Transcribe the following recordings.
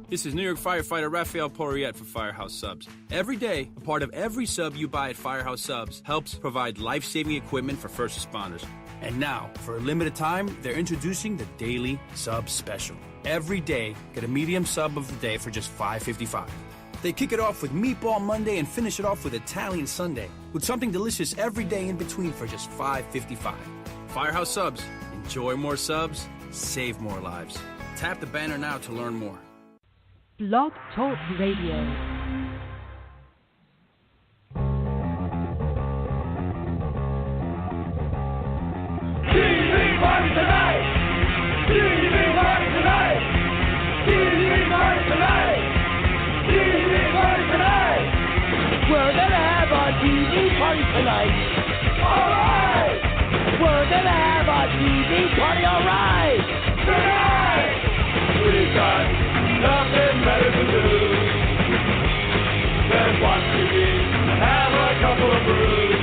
This is New York firefighter Raphael Porriette for Firehouse Subs. Every day, a part of every sub you buy at Firehouse Subs helps provide life-saving equipment for first responders. And now, for a limited time, they're introducing the Daily Sub Special. Every day, get a medium sub of the day for just $5.55. They kick it off with Meatball Monday and finish it off with Italian Sunday, with something delicious every day in between for just $5.55. Firehouse Subs. Enjoy more subs, save more lives. Tap the banner now to learn more. Blog Talk Radio. TV party tonight! TV party tonight! TV party tonight! TV party tonight! We're gonna have a TV party tonight! Alright! We're gonna have a TV party, alright! Tonight! We got nothing better to do than watch TV and have a couple of brews.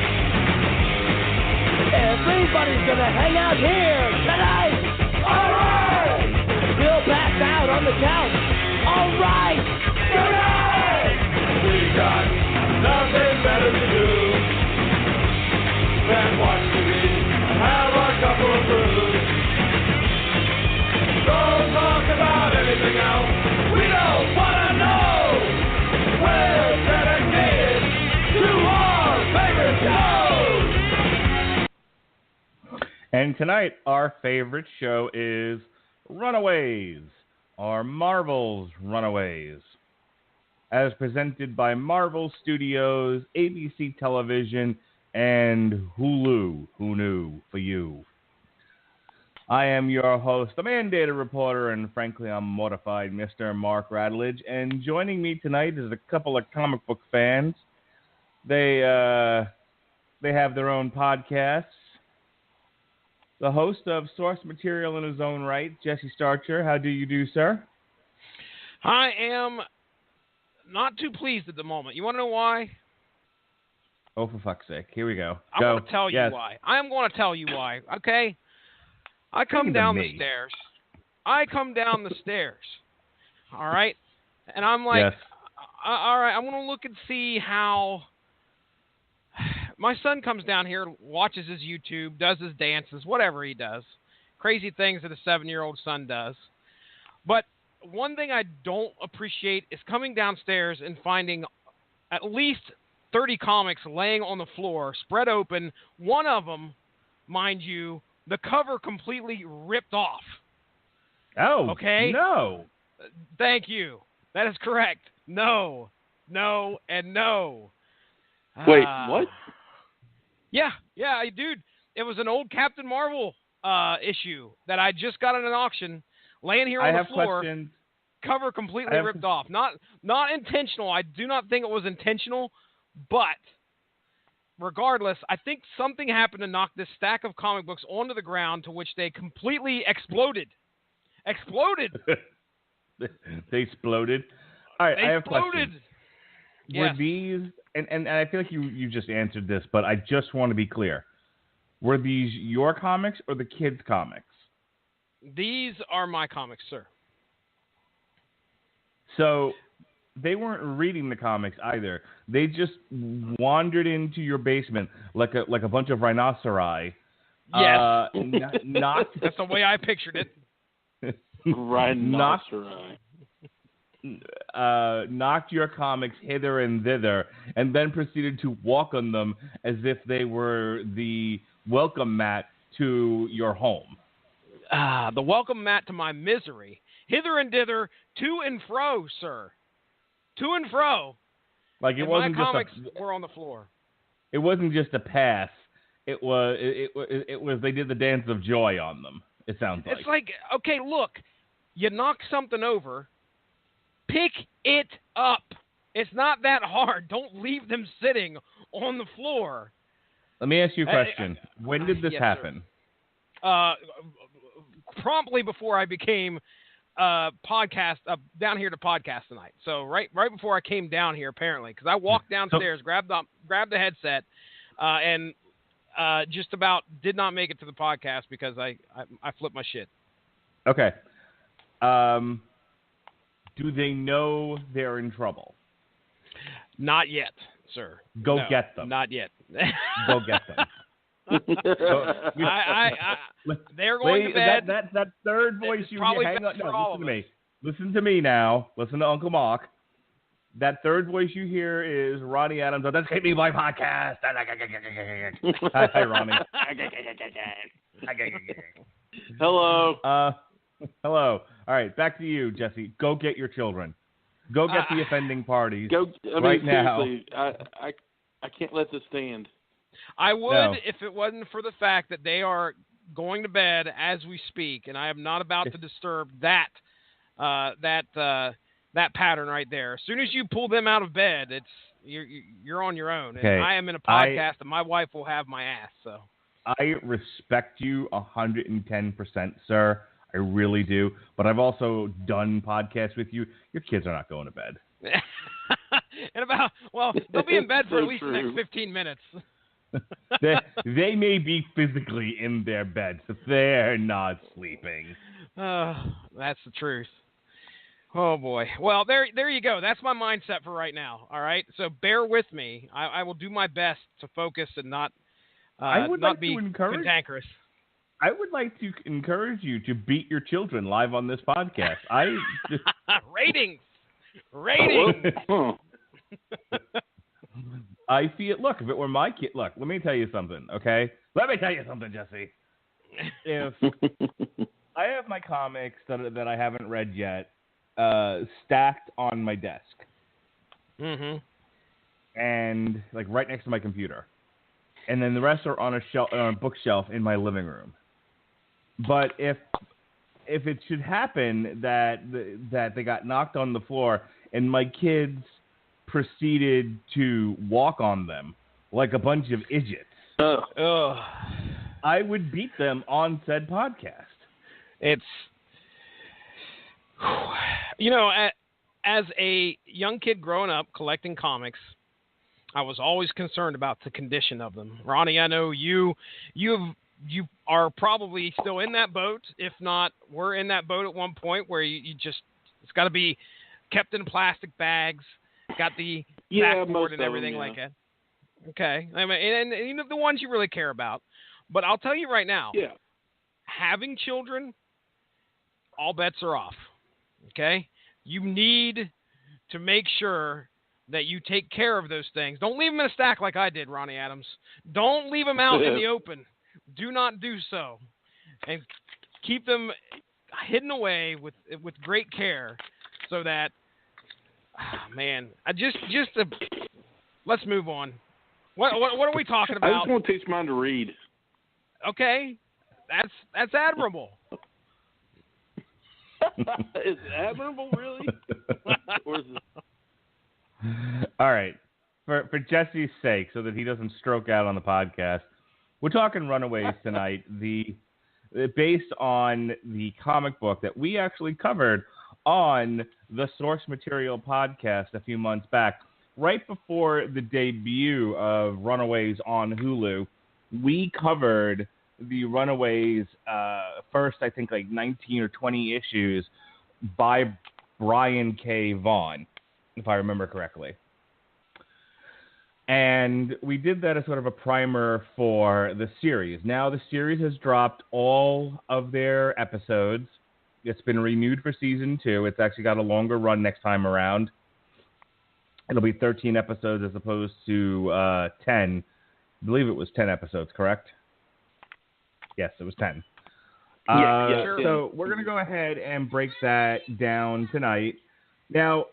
Everybody's gonna hang out here tonight. All right. We'll pass out on the couch. All right. Tonight. We got nothing better to do than watch TV and have a couple of brews. Don't talk about anything else. We don't wanna know. We're dedicated to our favorite shows. And tonight, our favorite show is Runaways, or Marvel's Runaways, as presented by Marvel Studios, ABC Television, and Hulu. Who knew for you? I am your host, the mandated reporter, and frankly, I'm mortified, Mr. Mark Radulich. And joining me tonight is a couple of comic book fans. They have their own podcasts. The host of Source Material in his own right, Jesse Starcher. How do you do, sir? I am not too pleased at the moment. You want to know why? Oh, for fuck's sake. Here we go. I'm going to tell you why. I am going to tell you why, okay? I come down the stairs. All right? And I'm like, yes. All right, I want to look and see how my son comes down here, watches his YouTube, does his dances, whatever he does. Crazy things that a 7-year-old son does. But one thing I don't appreciate is coming downstairs and finding at least 30 comics laying on the floor, spread open. One of them, mind you, the cover completely ripped off. Oh, okay? No. Thank you. That is correct. No, and no. Wait, what? Yeah, dude. It was an old Captain Marvel issue that I just got at an auction, laying here on the floor. Questions. Cover completely ripped off. Not intentional. I do not think it was intentional, but regardless, I think something happened to knock this stack of comic books onto the ground, to which they completely exploded. They exploded. All right, I have questions. Yes. Were these, and I feel like you just answered this, but I just want to be clear. Were these your comics or the kids' comics? These are my comics, sir. So they weren't reading the comics either. They just wandered into your basement like a bunch of rhinoceri. Yes. Knocked. That's the way I pictured it. Rhinoceri. Knocked your comics hither and thither, and then proceeded to walk on them as if they were the welcome mat to your home. The welcome mat to my misery. Hither and thither, to and fro, sir. To and fro. Like it and wasn't my just comics were on the floor. It wasn't just a pass. It was they did the dance of joy on them. It sounds like. It's like, okay, look, you knock something over, pick it up. It's not that hard. Don't leave them sitting on the floor. Let me ask you a question. When did this happen? Promptly before I became down here to podcast tonight. So right before I came down here, apparently, because I walked downstairs, grabbed the headset, and just about did not make it to the podcast because I flipped my shit. Okay. do they know they're in trouble? Not yet, sir. Go No, get them. Not yet. Go get them. They're going to bed. That third voice you probably hang best on. for No, all listen of to me. Listen to me now. Listen to Uncle Mark. That third voice you hear is Ronnie Adams. Oh, that's Hit Me By Podcast. Hi, Ronnie. Hello. Hello. All right, back to you, Jesse. Go get your children. Go get the offending parties right now. Seriously, I can't let this stand. I would if it wasn't for the fact that they are going to bed as we speak, and I am not about to disturb that pattern right there. As soon as you pull them out of bed, you're on your own. Okay. And I am in a podcast, and my wife will have my ass. So I respect you 110%, sir. I really do. But I've also done podcasts with you. Your kids are not going to bed. They'll be in bed for So at least the true. next 15 minutes. they may be physically in their beds, but they're not sleeping. That's the truth. Oh, boy. Well, there you go. That's my mindset for right now. All right? So bear with me. I will do my best to focus and not be cantankerous. I would like to encourage you to beat your children live on this podcast. Ratings. I feel. Look, if it were my kid. Look, let me tell you something. Okay, let me tell you something, Jesse. If I have my comics that I haven't read yet stacked on my desk, and like right next to my computer, and then the rest are on a bookshelf in my living room. But if it should happen that they got knocked on the floor and my kids proceeded to walk on them like a bunch of idiots, I would beat them on said podcast. It's, as a young kid growing up collecting comics, I was always concerned about the condition of them. Ronnie, I know you are probably still in that boat. If not, we're in that boat at one point where it's got to be kept in plastic bags, got the backboard and everything like that. Okay. I mean, and the ones you really care about. But I'll tell you right now, having children, all bets are off. Okay? You need to make sure that you take care of those things. Don't leave them in a stack like I did, Ronnie Adams. Don't leave them out in the open. Do not do so. And keep them hidden away with great care so that, let's move on. What are we talking about? I just want to teach mine to read. Okay. That's admirable. Is it admirable, really? Or is it... All right. For Jesse's sake, so that he doesn't stroke out on the podcast, we're talking Runaways tonight, based on the comic book that we actually covered on the Source Material podcast a few months back. Right before the debut of Runaways on Hulu, we covered the Runaways first, I think, like 19 or 20 issues by Brian K. Vaughan, if I remember correctly. And we did that as sort of a primer for the series. Now the series has dropped all of their episodes. It's been renewed for season 2. It's actually got a longer run next time around. It'll be 13 episodes as opposed to 10. I believe it was 10 episodes, correct? Yes, it was 10. Sure. So we're going to go ahead and break that down tonight. Now,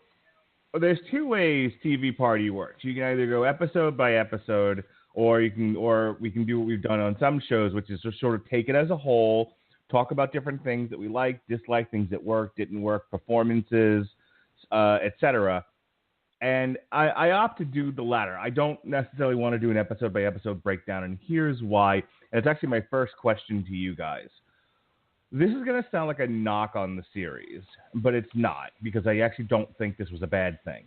there's two ways TV Party works. You can either go episode by episode, or we can do what we've done on some shows, which is just sort of take it as a whole, talk about different things that we like, dislike, things that work, didn't work, performances, etc. And I opt to do the latter. I don't necessarily want to do an episode by episode breakdown, and here's why. And it's actually my first question to you guys. This is going to sound like a knock on the series, but it's not, because I actually don't think this was a bad thing.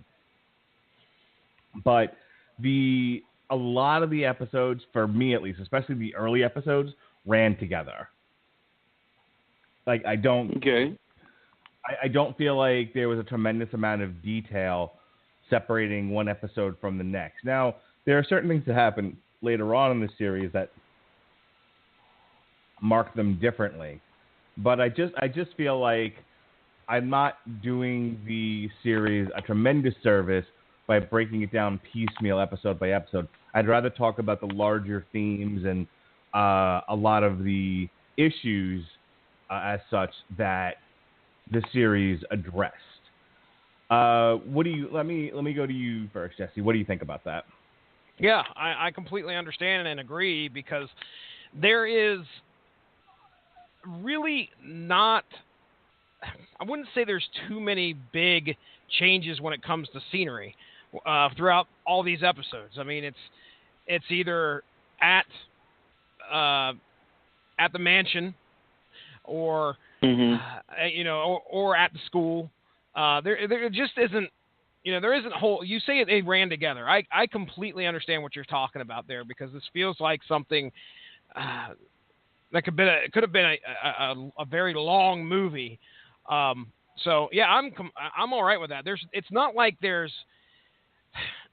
But a lot of the episodes, for me at least, especially the early episodes, ran together. Like, I don't I don't feel like there was a tremendous amount of detail separating one episode from the next. Now, there are certain things that happen later on in the series that mark them differently. But I just feel like I'm not doing the series a tremendous service by breaking it down piecemeal episode by episode. I'd rather talk about the larger themes and a lot of the issues as such that the series addressed. What do you? Let me go to you first, Jesse. What do you think about that? Yeah, I completely understand and agree, because there is really not, I wouldn't say there's too many big changes when it comes to scenery throughout all these episodes. I mean, it's either at the mansion or or at the school. There just isn't, there isn't whole. You say they ran together. I completely understand what you're talking about there, because this feels like something that could have been a very long movie. So yeah, I'm all right with that. It's not like there's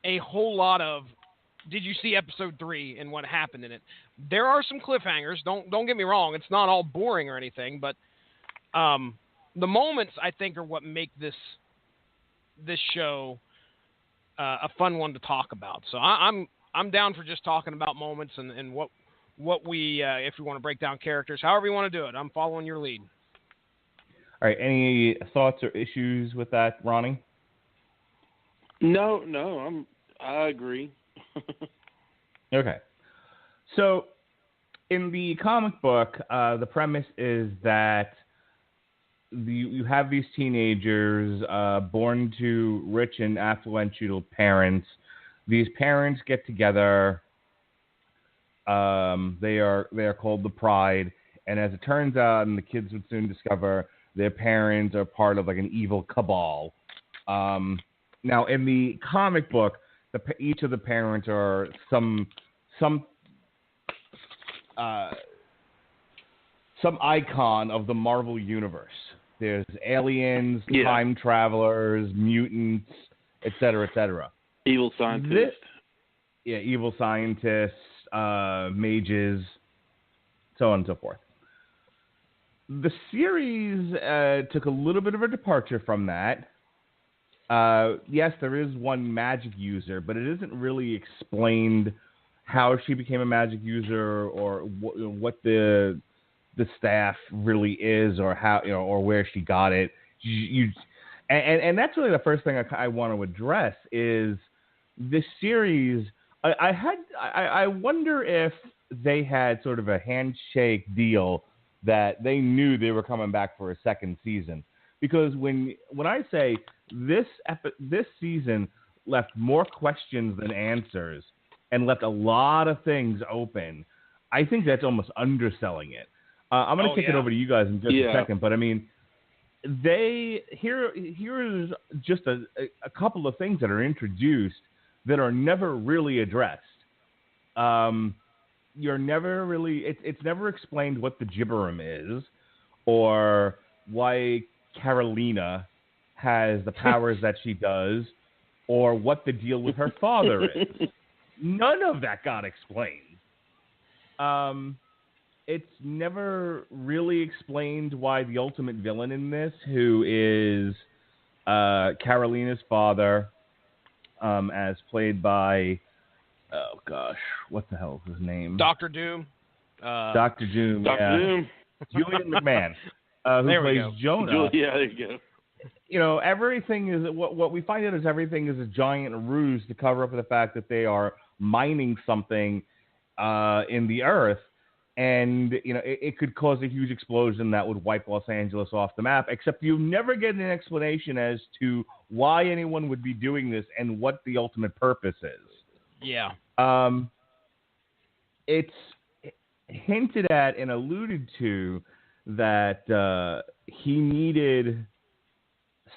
a whole lot of, did you see episode 3 and what happened in it? There are some cliffhangers. Don't get me wrong. It's not all boring or anything, but the moments, I think, are what make this show a fun one to talk about. So I'm down for just talking about moments and what we if we want to break down characters, however you want to do it. I'm following your lead. All right. Any thoughts or issues with that, Ronnie? No, I agree. Okay. So, in the comic book, the premise is that you have these teenagers born to rich and affluential parents. These parents get together. They are called the Pride, and as it turns out, and the kids would soon discover, their parents are part of like an evil cabal. Now, in the comic book, each of the parents are some icon of the Marvel universe. There's aliens, time travelers, mutants, etc., etc. Evil scientists. Evil scientists, mages, so on and so forth. The series took a little bit of a departure from that. Yes, there is one magic user, but it isn't really explained how she became a magic user or what the staff really is, or how, or where she got it. And that's really the first thing I want to address is this series. I wonder if they had sort of a handshake deal that they knew they were coming back for a second season, because when I say this season left more questions than answers and left a lot of things open, I think that's almost underselling it. I'm going to kick it over to you guys in just a second, but I mean, here's just a couple of things that are introduced that are never really addressed. You're never really, it's never explained what the Gibberum is, or why Carolina has the powers that she does, or what the deal with her father is. None of that got explained. It's never really explained why the ultimate villain in this, who is Carolina's father, as played by, oh gosh, what the hell is his name? Dr. Doom. Dr. Doom. Doom. Julian McMahon, who plays Jonah. Yeah, there you go. Everything is, what we find out is everything is a giant ruse to cover up for the fact that they are mining something in the earth, and it could cause a huge explosion that would wipe Los Angeles off the map. Except you never get an explanation as to why anyone would be doing this and what the ultimate purpose is. Yeah. It's hinted at and alluded to that he needed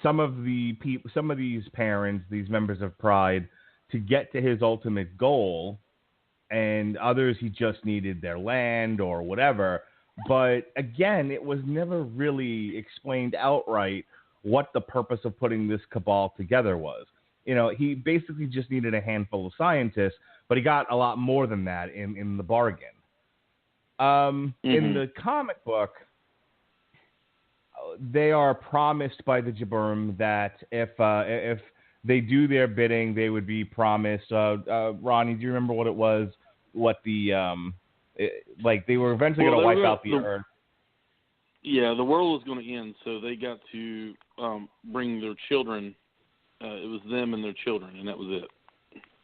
some of these parents, these members of Pride, to get to his ultimate goal, and others he just needed their land or whatever. But again, it was never really explained outright what the purpose of putting this cabal together was. He basically just needed a handful of scientists, but he got a lot more than that in the bargain. In the comic book, they are promised by the Jaburm that if they do their bidding, they would be promised. Ronnie, do you remember what it was? What they were eventually going to wipe out the Earth. Yeah, the world was going to end, so they got to bring their children. It was them and their children, and that was it.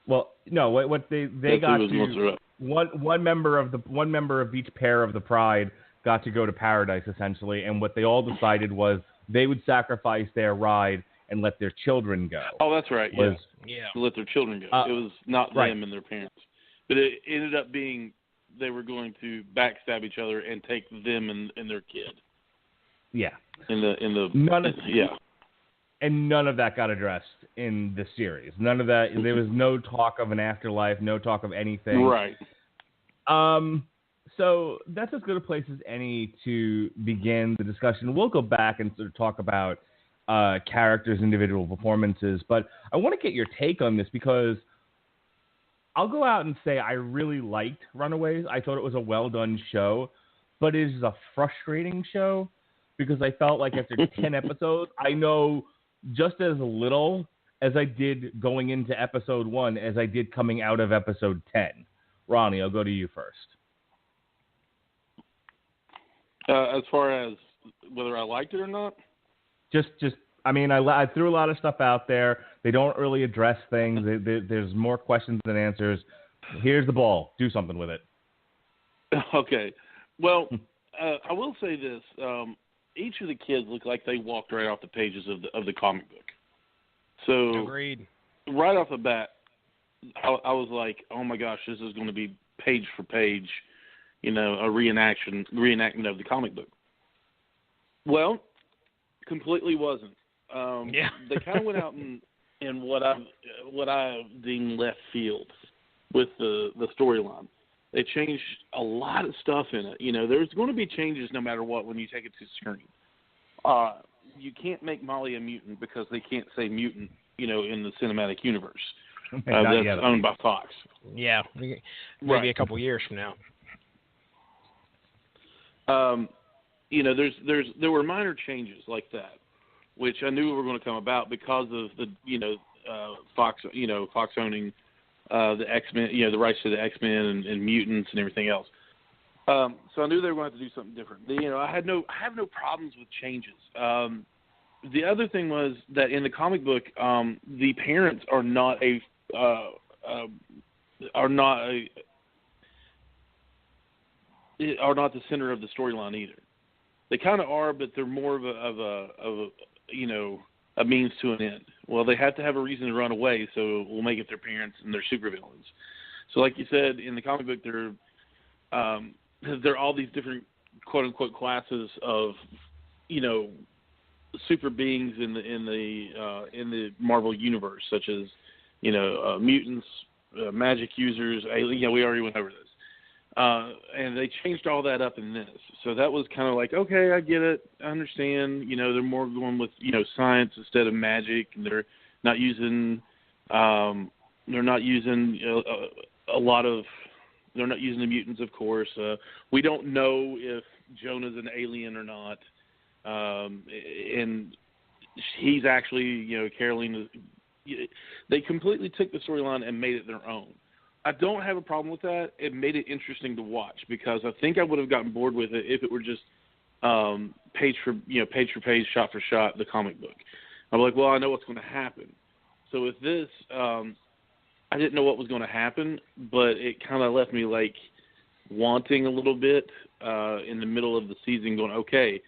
Well, no, what they got to one member of each pair of the Pride got to go to paradise essentially, and what they all decided was they would sacrifice their ride and let their children go. Oh, that's right. Yeah. Let their children go. It was not them and their parents, but it ended up being they were going to backstab each other and take them and their kid. Yeah. And none of that got addressed in the series. None of that. There was no talk of an afterlife, no talk of anything. Right. So that's as good a place as any to begin the discussion. We'll go back and sort of talk about characters' individual performances, but I want to get your take on this because I'll go out and say I really liked Runaways. I thought it was a well-done show, but it is a frustrating show because I felt like after 10 episodes, I know just as little as I did going into episode 1 as I did coming out of episode 10. Ronnie, I'll go to you first. As far as whether I liked it or not? I threw a lot of stuff out there. They don't really address things. There's more questions than answers. Here's the ball. Do something with it. Okay. Well, I will say this. Each of the kids looked like they walked right off the pages of the comic book. So, agreed. Right off the bat, I was like, oh my gosh, this is going to be page for page, a reenactment of the comic book. Well, completely wasn't. They kind of went out in what I deem left field with the storyline. They changed a lot of stuff in it. There's going to be changes no matter what when you take it to screen. You can't make Molly a mutant because they can't say mutant, in the cinematic universe. That's owned by Fox. Yeah, maybe a couple years from now. There were minor changes like that, which I knew were going to come about because of the Fox owning the X-Men, the rights to the X-Men and mutants and everything else. So I knew they were going to have to do something different. I have no problems with changes. The other thing was that in the comic book, the parents are not the center of the storyline either. They kind of are, but they're more of a means to an end. Well, they have to have a reason to run away, so we'll make it their parents and their supervillains. So, like you said, in the comic book, there are all these different quote unquote classes of, super beings in the Marvel universe, such as, mutants, magic users. We already went over this. And they changed all that up in this. So that was kind of like, okay, I get it. I understand. They're more going with, science instead of magic. And they're not using, they're not using the mutants, of course. We don't know if Jonah's an alien or not. And he's actually, Caroline, they completely took the storyline and made it their own. I don't have a problem with that. It made it interesting to watch because I think I would have gotten bored with it if it were just page for page, shot for shot, the comic book. I'm like, well, I know what's going to happen. So with this, I didn't know what was going to happen, but it kind of left me like wanting a little bit in the middle of the season, going, okay,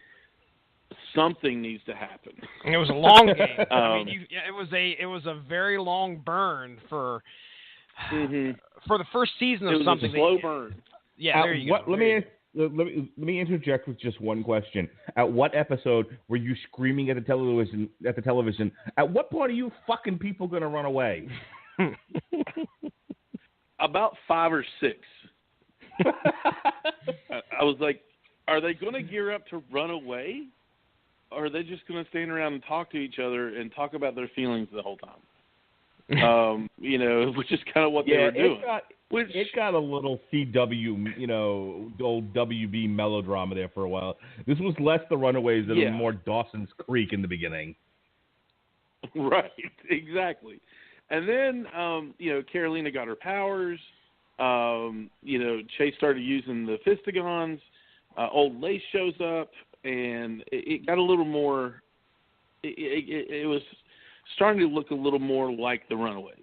something needs to happen. It was a long game. It was a very long burn for. Mm-hmm. For the first season of something. It was a slow burn. Yeah, there you go. Let me interject with just one question. At what episode were you screaming at the television? At what point are you fucking people going to run away? About 5 or 6. I was like, are they going to gear up to run away? are they just going to stand around and talk to each other and talk about their feelings the whole time? Which is kind of what they were doing. It got a little CW, old WB melodrama there for a while. This was less the Runaways and more Dawson's Creek in the beginning. Right, exactly. And then, Carolina got her powers. Chase started using the fistigons. Old Lace shows up, and it got a little more. It was starting to look a little more like the Runaways.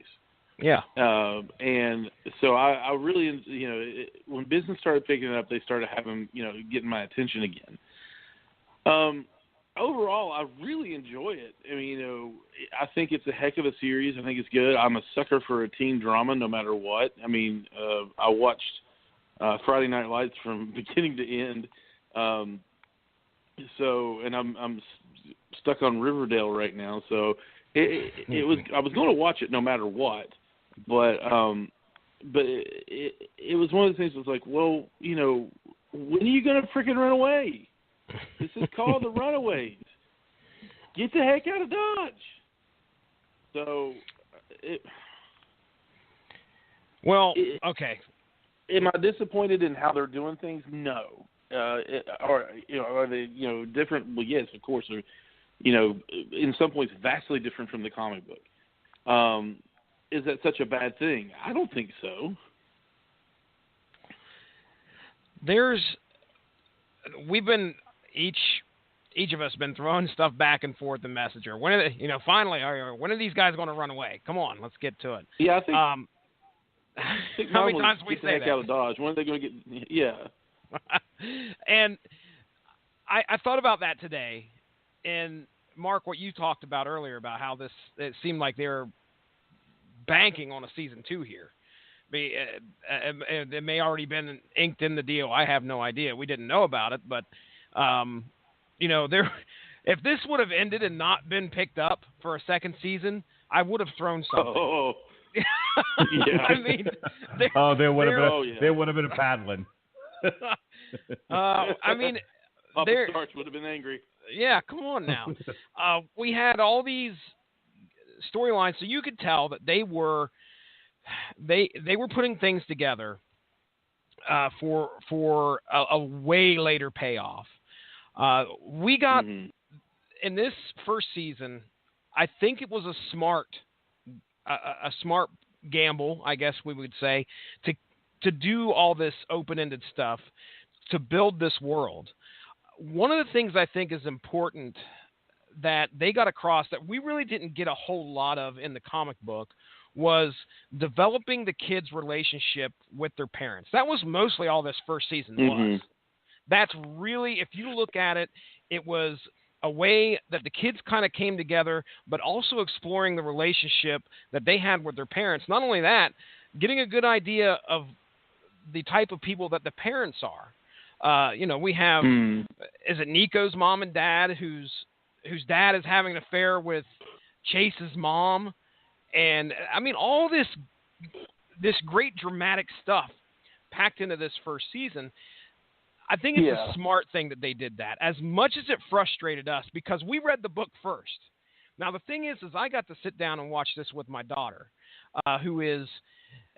Yeah. And so I really, when business started picking it up, they started having, getting my attention again. Overall, I really enjoy it. I mean, I think it's a heck of a series. I think it's good. I'm a sucker for a teen drama no matter what. I mean, I watched Friday Night Lights from beginning to end. And I'm stuck on Riverdale right now. So it was, I was going to watch it no matter what. But it was one of the things that was like, well, when are you going to freaking run away? This is called the Runaways. Get the heck out of Dodge. So, okay. Am I disappointed in how they're doing things? No. Are they, different? Well, yes, of course. They're, in some points, vastly different from the comic book. Is that such a bad thing? I don't think so. We've been each of us been throwing stuff back and forth in Messenger. When are they, finally, when are these guys going to run away? Come on, let's get to it. Yeah, I think. How many times we say that? Out of Dodge. When are they going to get? Yeah. And I thought about that today, and Mark, what you talked about earlier about how it seemed like they're banking on a season 2 here. It may already been inked in the deal. I have no idea. We didn't know about it, but if this would have ended and not been picked up for a second season, I would have thrown something. Oh, yeah. I mean, there would have been a paddling. I mean, Papa Starch would have been angry. Yeah, come on now. We had all these storylines, so you could tell that they were putting things together for a way later payoff. We got in this first season, I think it was a smart gamble, I guess we would say, to do all this open-ended stuff, to build this world. One of the things I think is important that they got across that we really didn't get a whole lot of in the comic book was developing the kids' relationship with their parents. That was mostly all this first season was. That's really, if you look at it, it was a way that the kids kind of came together, but also exploring the relationship that they had with their parents. Not only that, getting a good idea of the type of people that the parents are. We have, is it Nico's mom and dad, whose dad is having an affair with Chase's mom. And I mean, all this great dramatic stuff packed into this first season. I think it's a smart thing that they did that, as much as it frustrated us because we read the book first. Now, the thing is I got to sit down and watch this with my daughter, who is,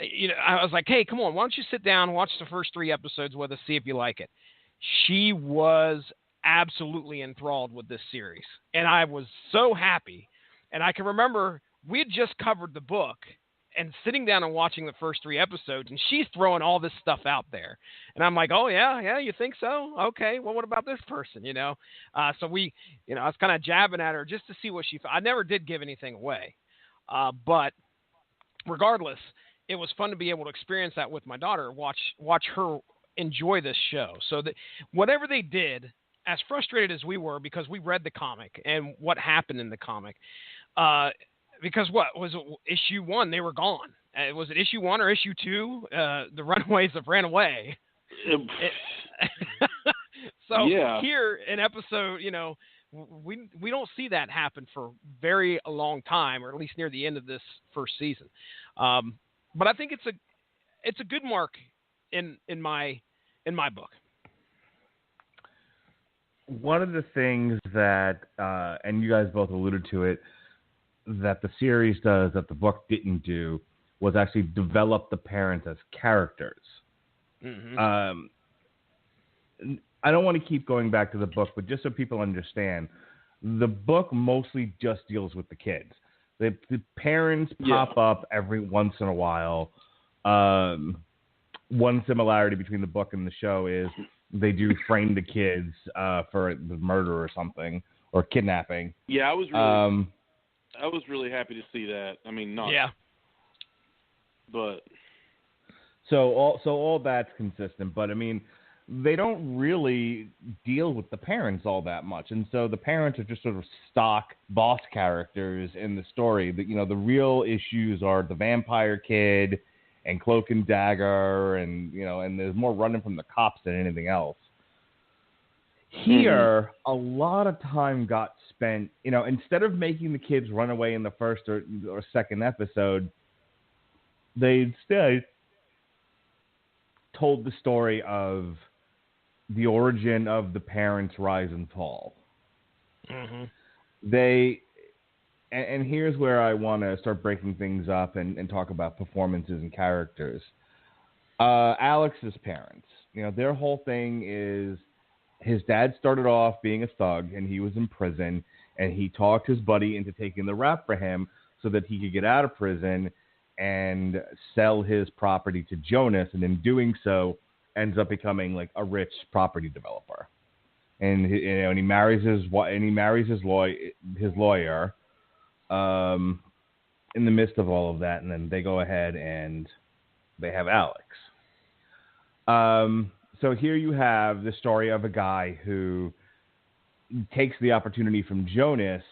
I was like, hey, come on, why don't you sit down and watch the first 3 episodes with us, see if you like it. She was absolutely enthralled with this series, and I was so happy. And I can remember we had just covered the book and sitting down and watching the first 3 episodes, and she's throwing all this stuff out there. And I'm like, oh, yeah, you think so? Okay, well, what about this person, So we, I was kind of jabbing at her just to see what she thought. I never did give anything away. But regardless, it was fun to be able to experience that with my daughter, watch her enjoy this show. So that whatever they did, as frustrated as we were because we read the comic and what happened in the comic, because what was it, issue 1, they were gone. Was it issue 1 or issue 2? The Runaways have ran away. So here in episode, we don't see that happen for very a long time, or at least near the end of this first season. But I think it's a good mark in my book. one of the things that, and you guys both alluded to it, that the series does that the book didn't do was actually develop the parents as characters. Mm-hmm. I don't want to keep going back to the book, but just so people understand, the book mostly just deals with the kids. The parents pop up every once in a while. One similarity between the book and the show is they do frame the kids for the murder or something, or kidnapping. Yeah, I was really happy to see that. I mean, not. Yeah. But So all that's consistent, but I mean, they don't really deal with the parents all that much, and so the parents are just sort of stock boss characters in the story. That the real issues are the vampire kid and Cloak and Dagger, and and there's more running from the cops than anything else. Here, a lot of time got spent. Instead of making the kids run away in the first or second episode, they instead told the story of the origin of the parents' rise and fall. Mm-hmm. And here's where I want to start breaking things up and talk about performances and characters. Alex's parents, their whole thing is his dad started off being a thug and he was in prison, and he talked his buddy into taking the rap for him so that he could get out of prison and sell his property to Jonas, and in doing so ends up becoming like a rich property developer. And he marries his lawyer in the midst of all of that, and then they go ahead and they have Alex. So here you have the story of a guy who takes the opportunity from Jonas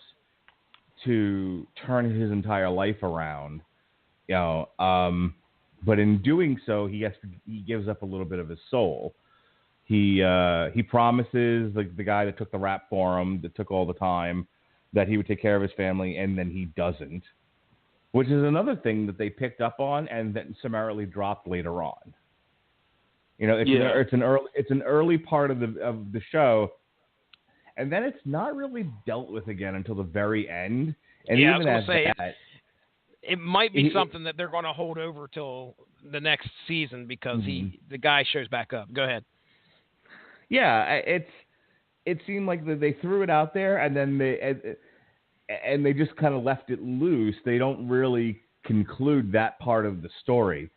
to turn his entire life around. But in doing so, he gives up a little bit of his soul. He promises the guy that took the rap for him, that took all the time, that he would take care of his family, and then he doesn't, which is another thing that they picked up on and then summarily dropped later on. It's an early part of the show, and then it's not really dealt with again until the very end. And yeah, even I was going to say, that, it might be something that they're going to hold over till the next season because the guy shows back up. Go ahead. Yeah, it seemed like they threw it out there and then they just kind of left it loose. They don't really conclude that part of the story.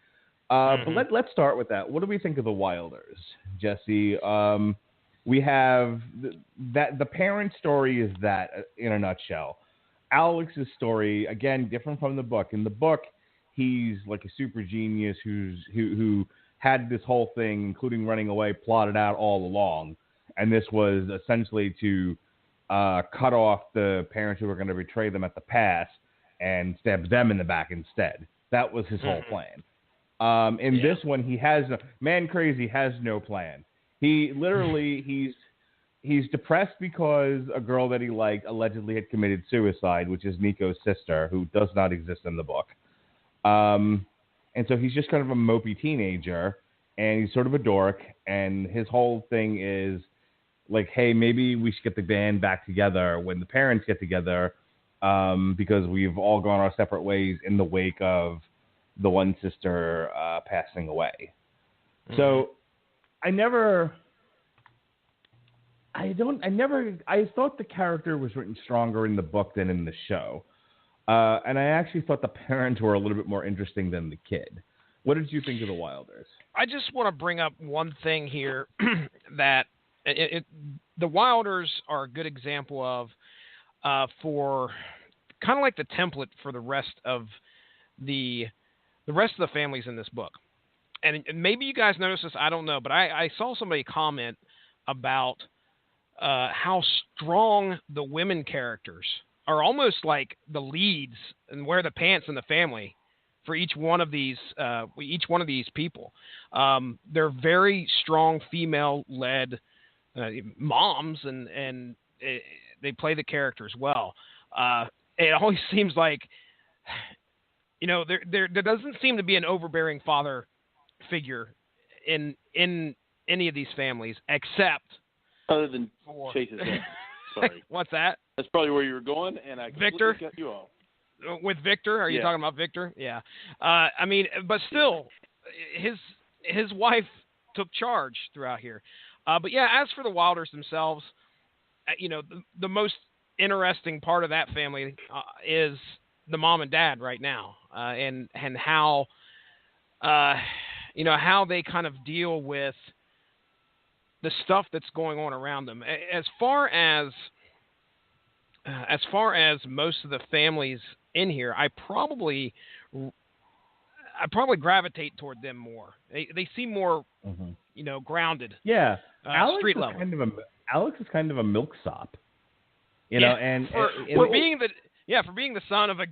But let's start with that. What do we think of the Wilders, Jesse? We have the parent story is that in a nutshell. Alex's story, again, different from the book. In the book, he's like a super genius who had this whole thing, including running away, plotted out all along. And this was essentially to cut off the parents who were going to betray them at the pass and stab them in the back instead. That was his whole plan. In this one, he has crazy has no plan. He literally he's depressed because a girl that he liked allegedly had committed suicide, which is Nico's sister, who does not exist in the book. And so he's just kind of a mopey teenager, and he's sort of a dork. And his whole thing is like, hey, maybe we should get the band back together when the parents get together, because we've all gone our separate ways in the wake of the one sister passing away. So I thought the character was written stronger in the book than in the show. And I actually thought the parents were a little bit more interesting than the kid. What did you think of the Wilders? I just want to bring up one thing here that the Wilders are a good example of for kind of like the template for the rest of the families in this book. And maybe you guys noticed this, I don't know, but I saw somebody comment about how strong the women characters are, almost like the leads and wear the pants in the family for each one of these people. They're very strong female-led moms, and they play the characters well. It always seems like, there doesn't seem to be an overbearing father figure in any of these families, except Other than for Chase's dad. Sorry. What's that? That's probably where you were going, and I completely Victor? cut you off. With Victor? Are you talking about Victor? Yeah. I mean, but still, his wife took charge throughout here. But yeah, as for the Wilders themselves, the most interesting part of that family is the mom and dad right now, and how how they kind of deal with the stuff that's going on around them. As far as most of the families in here, I probably gravitate toward them more. They seem more, grounded. Yeah, Alex street is level. Alex is kind of a milksop, and for being the son of a,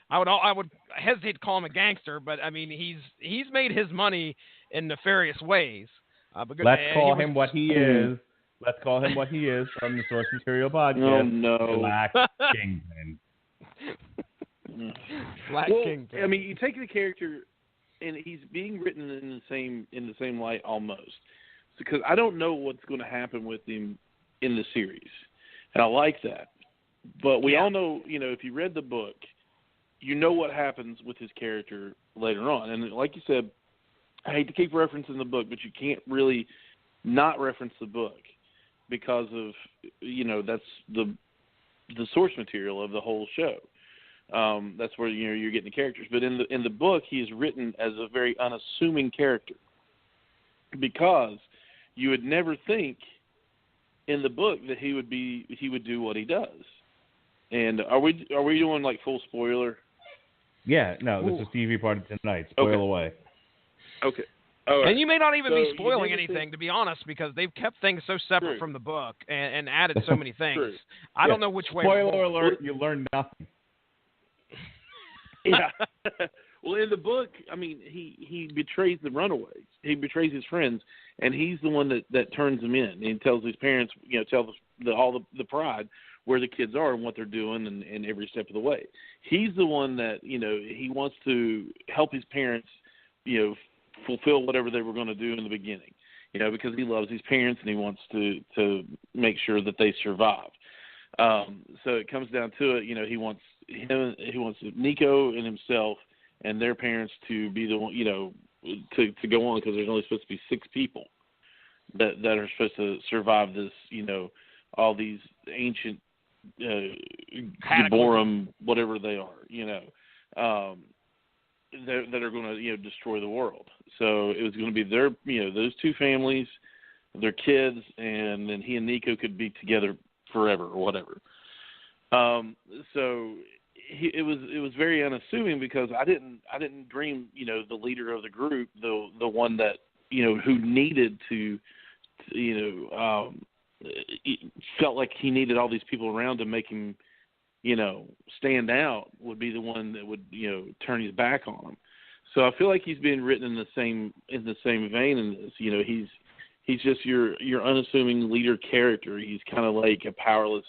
I would hesitate to call him a gangster, but I mean he's made his money in nefarious ways. Let's call him what he is. Let's call him what he is from the Source Material podcast. Oh no, Black Kingpin. Black Kingpin. I mean, you take the character, and he's being written in the same light almost, because I don't know what's going to happen with him in the series, and I like that. But we all know, if you read the book, you know what happens with his character later on, and like you said, I hate to keep referencing the book, but you can't really not reference the book because of that's the source material of the whole show. That's where you're getting the characters. But in the book, he is written as a very unassuming character, because you would never think in the book that he would do what he does. And are we doing like full spoiler? Yeah, no, this is TV party tonight. Spoil away. Okay. All right. And you may not even be spoiling anything, to be honest, because they've kept things so separate from the book and added so many things. I don't know which way. Spoiler alert! You learned nothing. Yeah. Well, in the book, I mean, he betrays the Runaways. He betrays his friends, and he's the one that turns them in. And he tells his parents, tells all the pride where the kids are and what they're doing, and every step of the way. He's the one that he wants to help his parents, fulfill whatever they were going to do in the beginning, because he loves his parents and he wants to make sure that they survive. So it comes down to it, he wants Nico and himself and their parents to be the one, to go on, because there's only supposed to be 6 people that are supposed to survive this, all these ancient Gibborim, whatever they are, that are going to destroy the world. So it was going to be their those 2 families, their kids, and then he and Nico could be together forever or whatever. So it was very unassuming, because I didn't dream the leader of the group, the one that who needed to felt like he needed all these people around to make him stand out, would be the one that would turn his back on him. So I feel like he's being written in the same vein in this. He's just your unassuming leader character. He's kind of like a powerless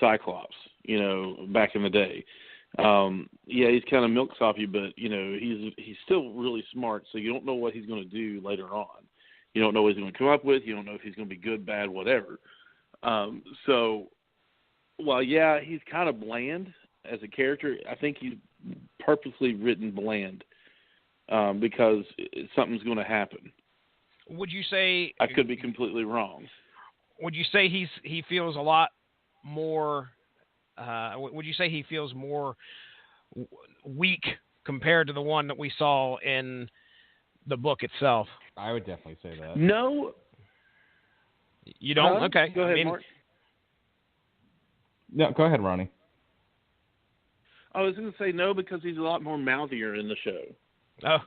Cyclops, back in the day. He's kind of milksoppy, but he's still really smart. So you don't know what he's going to do later on. You don't know what he's going to come up with. You don't know if he's going to be good, bad, whatever. So while he's kind of bland as a character, I think he's purposely written bland, because something's going to happen. Would you say? I could be completely wrong. Would you say he feels a lot more? Would you say he feels more weak compared to the one that we saw in the book itself? I would definitely say that. No. You don't? Okay. Go ahead, Mark. No, go ahead, Ronnie. I was going to say no, because he's a lot more mouthier in the show. Oh,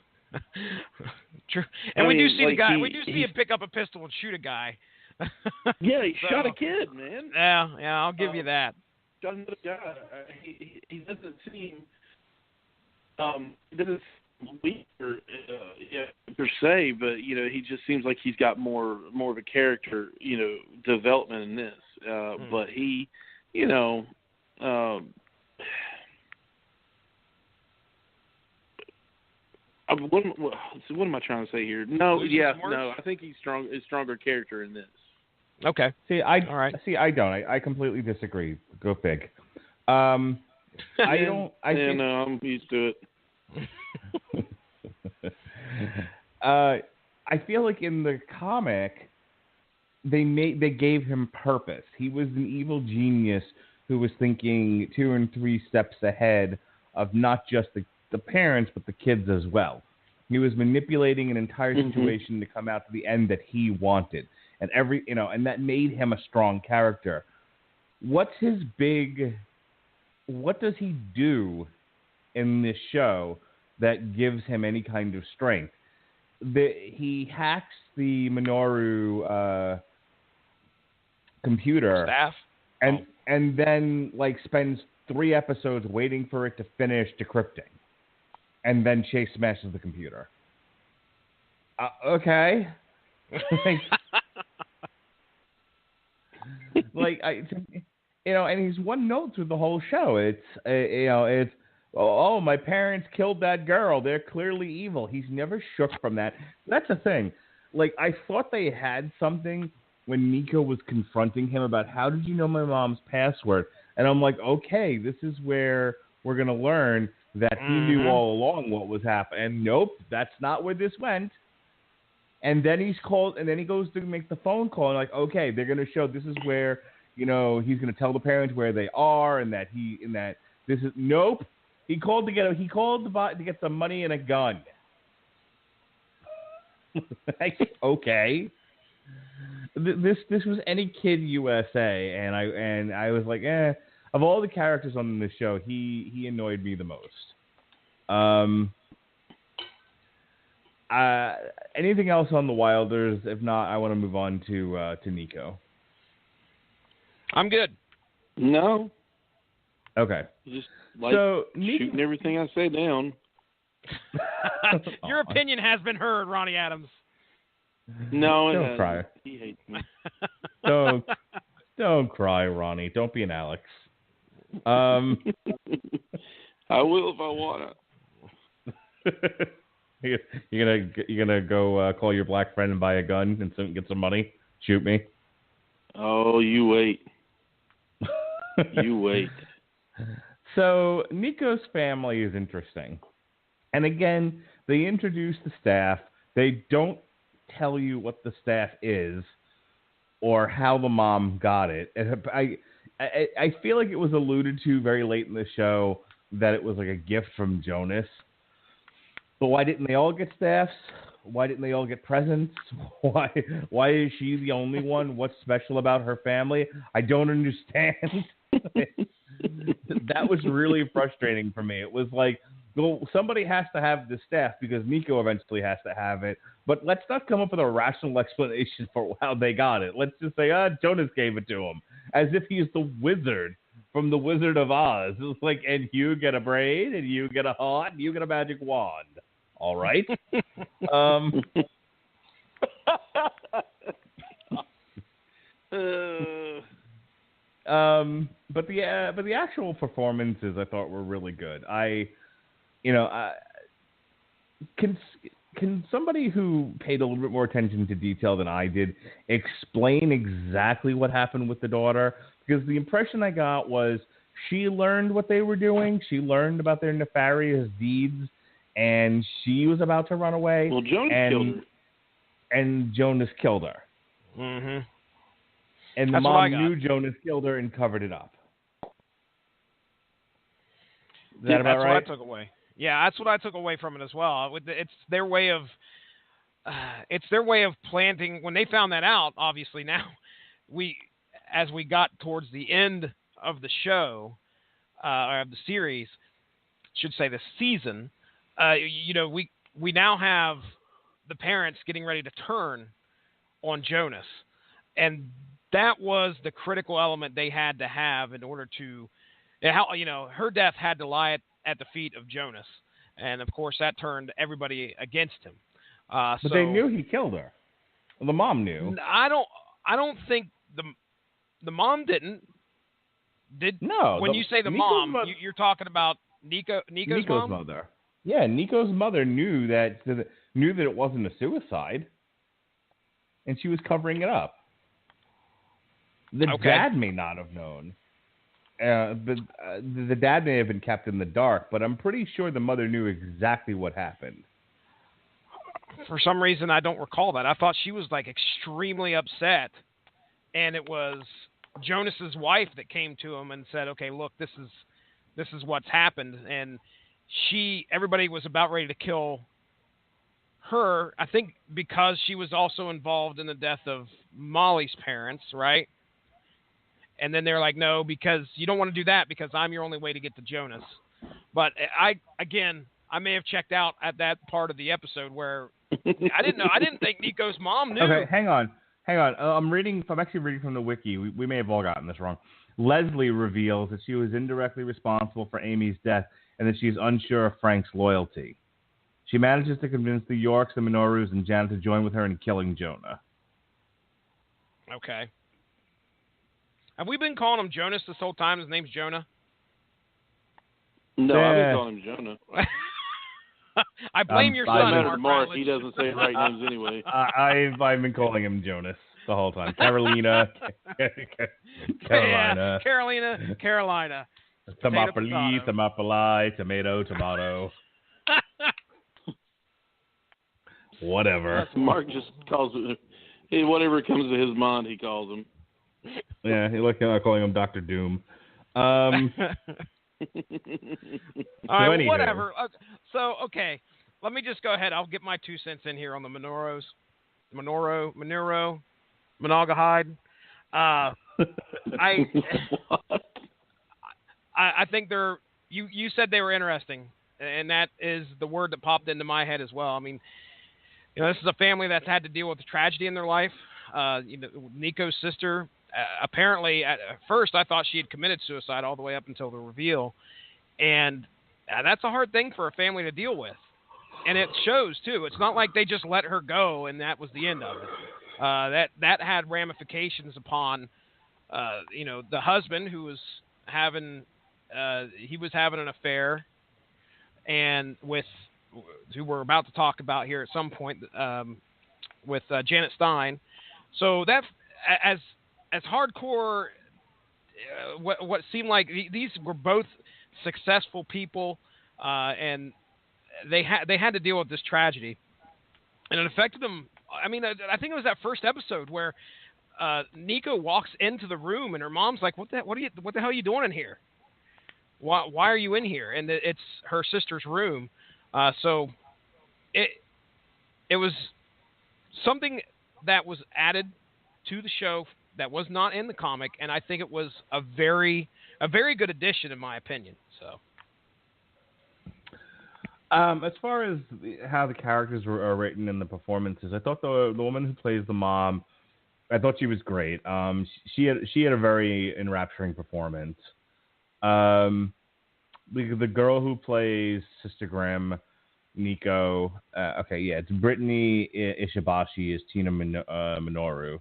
true. And we do see the guy. We do see him pick up a pistol and shoot a guy. Yeah, he shot a kid, man. Yeah, I'll give you that. Shot another guy. He doesn't seem. He doesn't seem weak per se, but he just seems like he's got more of a character, development in this. But he, what am I trying to say here? No, I think he's a stronger character in this. Okay. All right. I don't. I completely disagree. Go fig. I don't. I'm used to it. I feel like in the comic, they gave him purpose. He was an evil genius who was thinking 2 and 3 steps ahead of not just the parents but the kids as well. He was manipulating an entire situation to come out to the end that he wanted, and and that made him a strong character. What does he do in this show that gives him any kind of strength? He hacks the Minoru computer staff, and then spends 3 episodes waiting for it to finish decrypting, and then Chase smashes the computer. Okay. And he's one note through the whole show. It's oh, my parents killed that girl. They're clearly evil. He's never shook from that. That's the thing. I thought they had something when Nico was confronting him about how did you know my mom's password? And I'm like, okay, this is where we're going to learn that he knew all along what was happening. And nope, that's not where this went. And then he's called, and then he goes to make the phone call, and okay, they're going to show this is where, he's going to tell the parents where they are, and that this is, nope. He called to get some money and a gun. Okay. This was Any Kid USA, and I was like, of all the characters on the show, he annoyed me the most. Anything else on the Wilders? If not, I want to move on to Nico. I'm good. No. Okay. Just shooting everything I say down. Your opinion has been heard, Ronnie Adams. No, don't cry. He hates me. Don't cry, Ronnie. Don't be an Alex. I will if I wanna. You're gonna go call your black friend and buy a gun and get some money? Shoot me? Oh, you wait. You wait. So Nico's family is interesting, and again, they introduce the staff. They don't tell you what the staff is or how the mom got it. I feel like it was alluded to very late in the show that it was like a gift from Jonas. But why didn't they all get staffs? Why didn't they all get presents? Why is she the only one? What's special about her family? I don't understand. That was really frustrating for me. It was like, well, somebody has to have the staff because Nico eventually has to have it. But let's not come up with a rational explanation for how they got it. Let's just say, Jonas gave it to him, as if he's the wizard from the Wizard of Oz. It's like, and you get a braid, and you get a heart, and you get a magic wand. All right. But the actual performances I thought were really good. Can somebody who paid a little bit more attention to detail than I did explain exactly what happened with the daughter? Because the impression I got was she learned what they were doing. She learned about their nefarious deeds, and she was about to run away. Well, Jonas killed her. And Jonas killed her. Mm-hmm. And the mom knew Jonas killed her and covered it up. Is that about right? That's what I took away. Yeah, that's what I took away from it as well. It's their way of planting. When they found that out, obviously now, as we got towards the end of the show, or of the series, should say the season, we now have the parents getting ready to turn on Jonas, and that was the critical element they had to have in order to, her death had to lie at the feet of Jonas, and of course that turned everybody against him. But they knew he killed her. Well, the mom knew. I don't think the mom didn't. No. When you say the mom, you're talking about Nico's mother. Yeah, Nico's mother knew that it wasn't a suicide, and she was covering it up. The dad may not have known. The dad may have been kept in the dark, but I'm pretty sure the mother knew exactly what happened. For some reason, I don't recall that. I thought she was like extremely upset, and it was Jonas's wife that came to him and said, "Okay, look, this is what's happened." And everybody was about ready to kill her. I think because she was also involved in the death of Molly's parents, right? And then they're like, no, because you don't want to do that because I'm your only way to get to Jonas. But I may have checked out at that part of the episode where I didn't think Nico's mom knew. Okay, hang on. I'm actually reading from the wiki. We may have all gotten this wrong. Leslie reveals that she was indirectly responsible for Amy's death and that she's unsure of Frank's loyalty. She manages to convince the Yorks, the Minorus, and Janet to join with her in killing Jonah. Okay. Have we been calling him Jonas this whole time? His name's Jonah? No, I've been calling him Jonah. I blame your son, Mark. He doesn't say the right names anyway. I've been calling him Jonas the whole time. Carolina. Carolina. Yeah, Carolina. Thermopylae, tomato. Whatever. Mark just calls it, whatever comes to his mind, he calls him. Yeah, he looked at calling him Dr. Doom. All right, whatever. So, okay, let me just go ahead. I'll get my 2 cents in here on the Minoros. Monogahide. I think they're. You said they were interesting, and that is the word that popped into my head as well. I mean, this is a family that's had to deal with a tragedy in their life. Nico's sister. Apparently, at first, I thought she had committed suicide all the way up until the reveal. And that's a hard thing for a family to deal with. And it shows, too. It's not like they just let her go and that was the end of it. That had ramifications upon, the husband who was having an affair and who we're about to talk about here at some point with Janet Stein. So that, as hardcore, what seemed like these were both successful people, and they had to deal with this tragedy, and it affected them. I mean, I think it was that first episode where Nico walks into the room and her mom's like, "What the hell are you doing in here? Why are you in here?" And it's her sister's room. So it was something that was added to the show that was not in the comic, and I think it was a very good addition in my opinion. So, as far as how the characters are written in the performances, I thought the woman who plays the mom, I thought she was great. She had a very enrapturing performance. The girl who plays Sister Grimm, Nico, it's Brittany Ishibashi is Tina Minoru.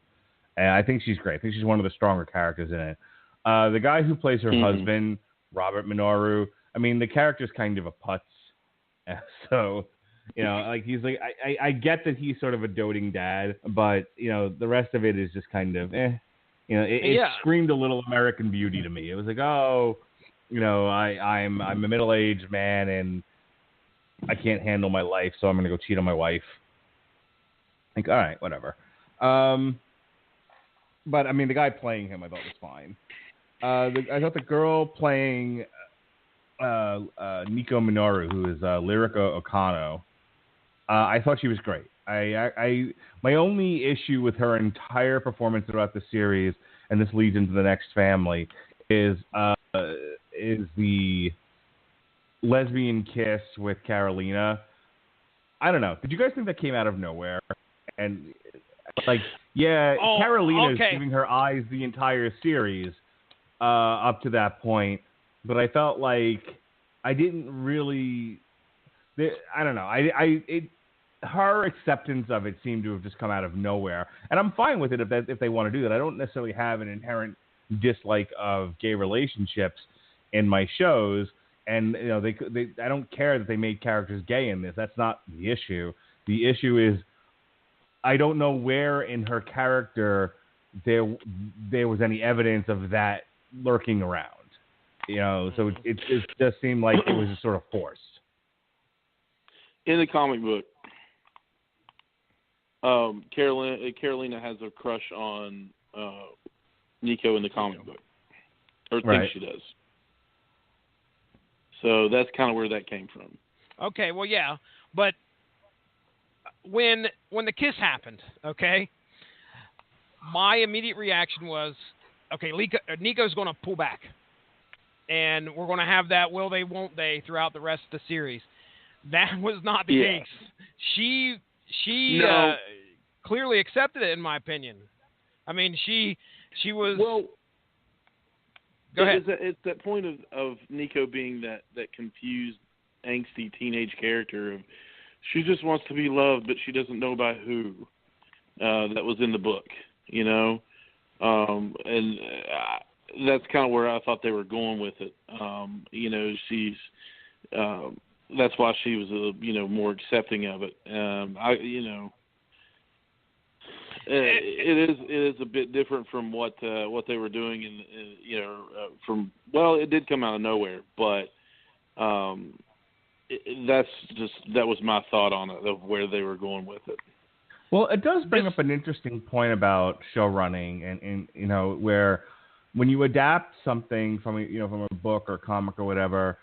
And I think she's great. I think she's one of the stronger characters in it. The guy who plays her husband, Robert Minoru, I mean, the character's kind of a putz. So, he's like, I get that he's sort of a doting dad, but, the rest of it is just kind of, It screamed a little American Beauty to me. It was like, I'm a middle-aged man and I can't handle my life, so I'm going to go cheat on my wife. Like, all right, whatever. But, I mean, the guy playing him I thought was fine. I thought the girl playing Nico Minoru, who is Lyrica Okano, I thought she was great. My only issue with her entire performance throughout the series, and this leads into the next family, is the lesbian kiss with Carolina. I don't know. Did you guys think that came out of nowhere? And Carolina's giving her eyes the entire series up to that point, but I felt like I didn't really. I don't know. Her acceptance of it seemed to have just come out of nowhere, and I'm fine with it if they want to do that. I don't necessarily have an inherent dislike of gay relationships in my shows, and I don't care that they made characters gay in this. That's not the issue. The issue is I don't know where in her character there was any evidence of that lurking around. So it just seemed like it was just sort of forced. In the comic book, Carolina has a crush on Nico in the comic book, or thinks she does. So that's kind of where that came from. Okay, well, yeah, but when the kiss happened, okay, my immediate reaction was, okay, Nico's going to pull back, and we're going to have that will they, won't they throughout the rest of the series. That was not the case. She clearly accepted it, in my opinion. I mean, she was. Well, go ahead. It's that point of Nico being that confused, angsty teenage character of she just wants to be loved, but she doesn't know by who. That was in the book, and that's kind of where I thought they were going with it. She's. That's why she was, more accepting of it. It is a bit different from what they were doing, it did come out of nowhere, but that was my thought on it, of where they were going with it. Well, it does bring up an interesting point about show running, and where when you adapt something from a book or comic or whatever.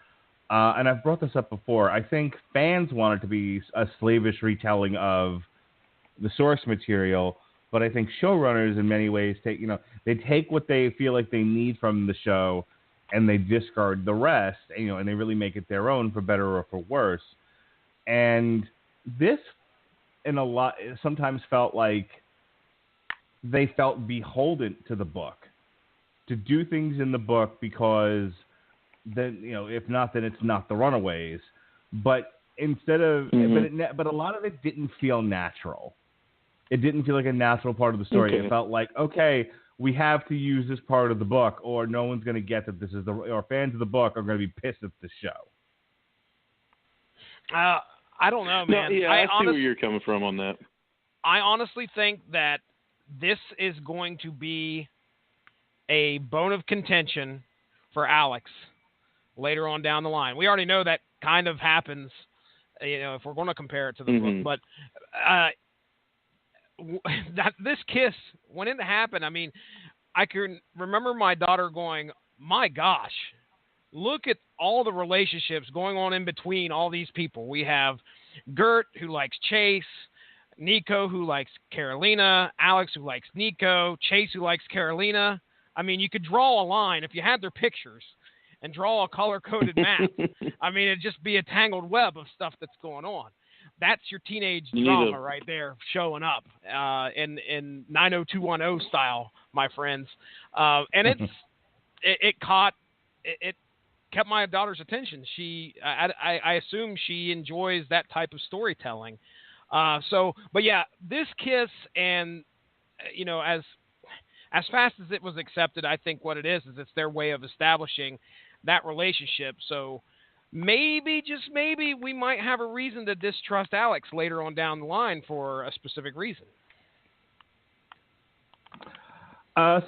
And I've brought this up before. I think fans want it to be a slavish retelling of the source material, but I think showrunners in many ways take what they feel like they need from the show, and they discard the rest. And they really make it their own, for better or for worse. And this, sometimes felt like they felt beholden to the book, to do things in the book because. Then if not, then it's not the Runaways. But instead of, but a lot of it didn't feel natural. It didn't feel like a natural part of the story. Okay. It felt like, okay, we have to use this part of the book, or no one's going to get that this is or fans of the book are going to be pissed at the show. I don't know, man. No, yeah, I see where you're coming from on that. I honestly think that this is going to be a bone of contention for Alex later on down the line. We already know that kind of happens, if we're going to compare it to the book. But that this kiss, when it happened, I mean, I can remember my daughter going, my gosh, look at all the relationships going on in between all these people. We have Gert, who likes Chase, Nico, who likes Carolina, Alex, who likes Nico, Chase, who likes Carolina. I mean, you could draw a line if you had their pictures and draw a color-coded map. I mean, it'd just be a tangled web of stuff that's going on. That's your teenage drama right there showing up in 90210 style, my friends. And it kept my daughter's attention. I assume she enjoys that type of storytelling. But yeah, this kiss, and as fast as it was accepted, I think what it is it's their way of establishing that relationship. So maybe, just maybe, we might have a reason to distrust Alex later on down the line for a specific reason. So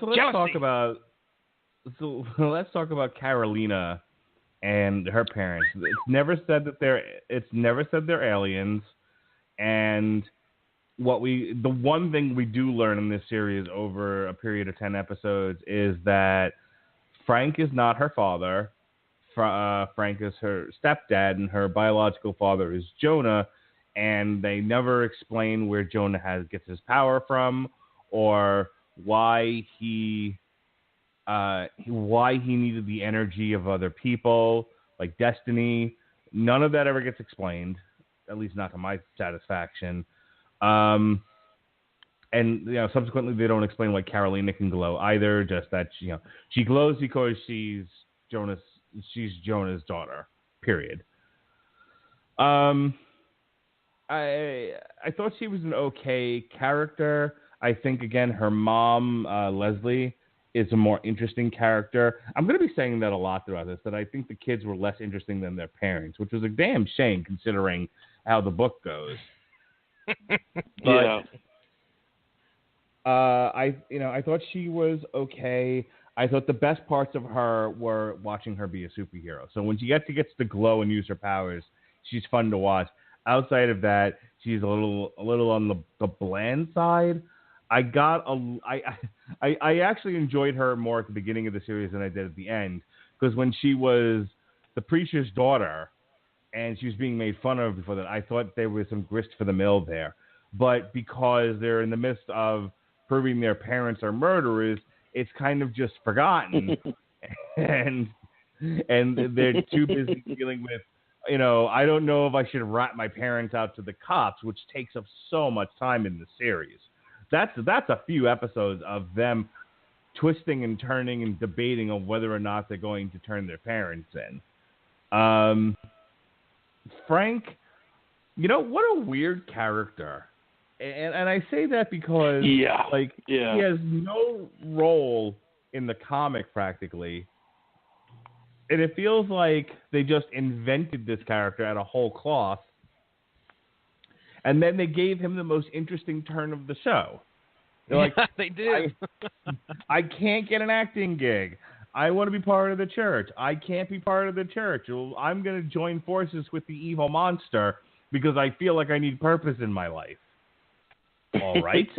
let's talk about Carolina and her parents. It's never said they're aliens, and the one thing we do learn in this series over a period of 10 episodes is that Frank is not her father. Frank is her stepdad, and her biological father is Jonah, and they never explain where Jonah gets his power from, or why he needed the energy of other people, like Destiny. None of that ever gets explained, at least not to my satisfaction. And subsequently they don't explain why Carolina can glow either. Just that she glows because she's Jonah's daughter. Period. I thought she was an okay character. I think again her mom Leslie is a more interesting character. I'm going to be saying that a lot throughout this. That I think the kids were less interesting than their parents, which was a damn shame considering how the book goes. Yeah. I thought she was okay. I thought the best parts of her were watching her be a superhero. So when she gets to glow and use her powers, she's fun to watch. Outside of that, she's a little on the bland side. I actually enjoyed her more at the beginning of the series than I did at the end, because when she was the preacher's daughter and she was being made fun of before that, I thought there was some grist for the mill there. But because they're in the midst of proving their parents are murderers, it's kind of just forgotten, and they're too busy dealing with, I don't know if I should rat my parents out to the cops, which takes up so much time in the series. That's a few episodes of them twisting and turning and debating on whether or not they're going to turn their parents in. Frank, what a weird character. And I say that because he has no role in the comic practically. And it feels like they just invented this character out of whole cloth. And then they gave him the most interesting turn of the show. They're like, they did. I can't get an acting gig. I want to be part of the church. I can't be part of the church. Well, I'm going to join forces with the evil monster because I feel like I need purpose in my life. All right.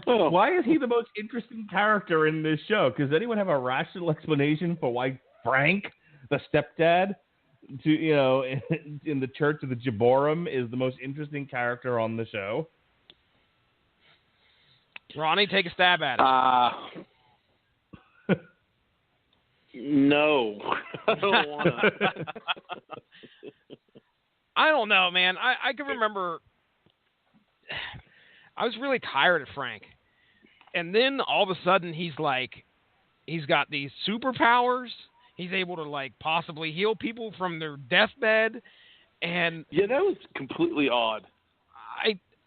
Why is he the most interesting character in this show? Does anyone have a rational explanation for why Frank, the stepdad, in the Church of the Jaborim, is the most interesting character on the show? Ronnie, take a stab at it. No, I don't want to. I don't know, man. I can remember I was really tired of Frank. And then all of a sudden he's got these superpowers. He's able to possibly heal people from their deathbed. And yeah, that was completely odd.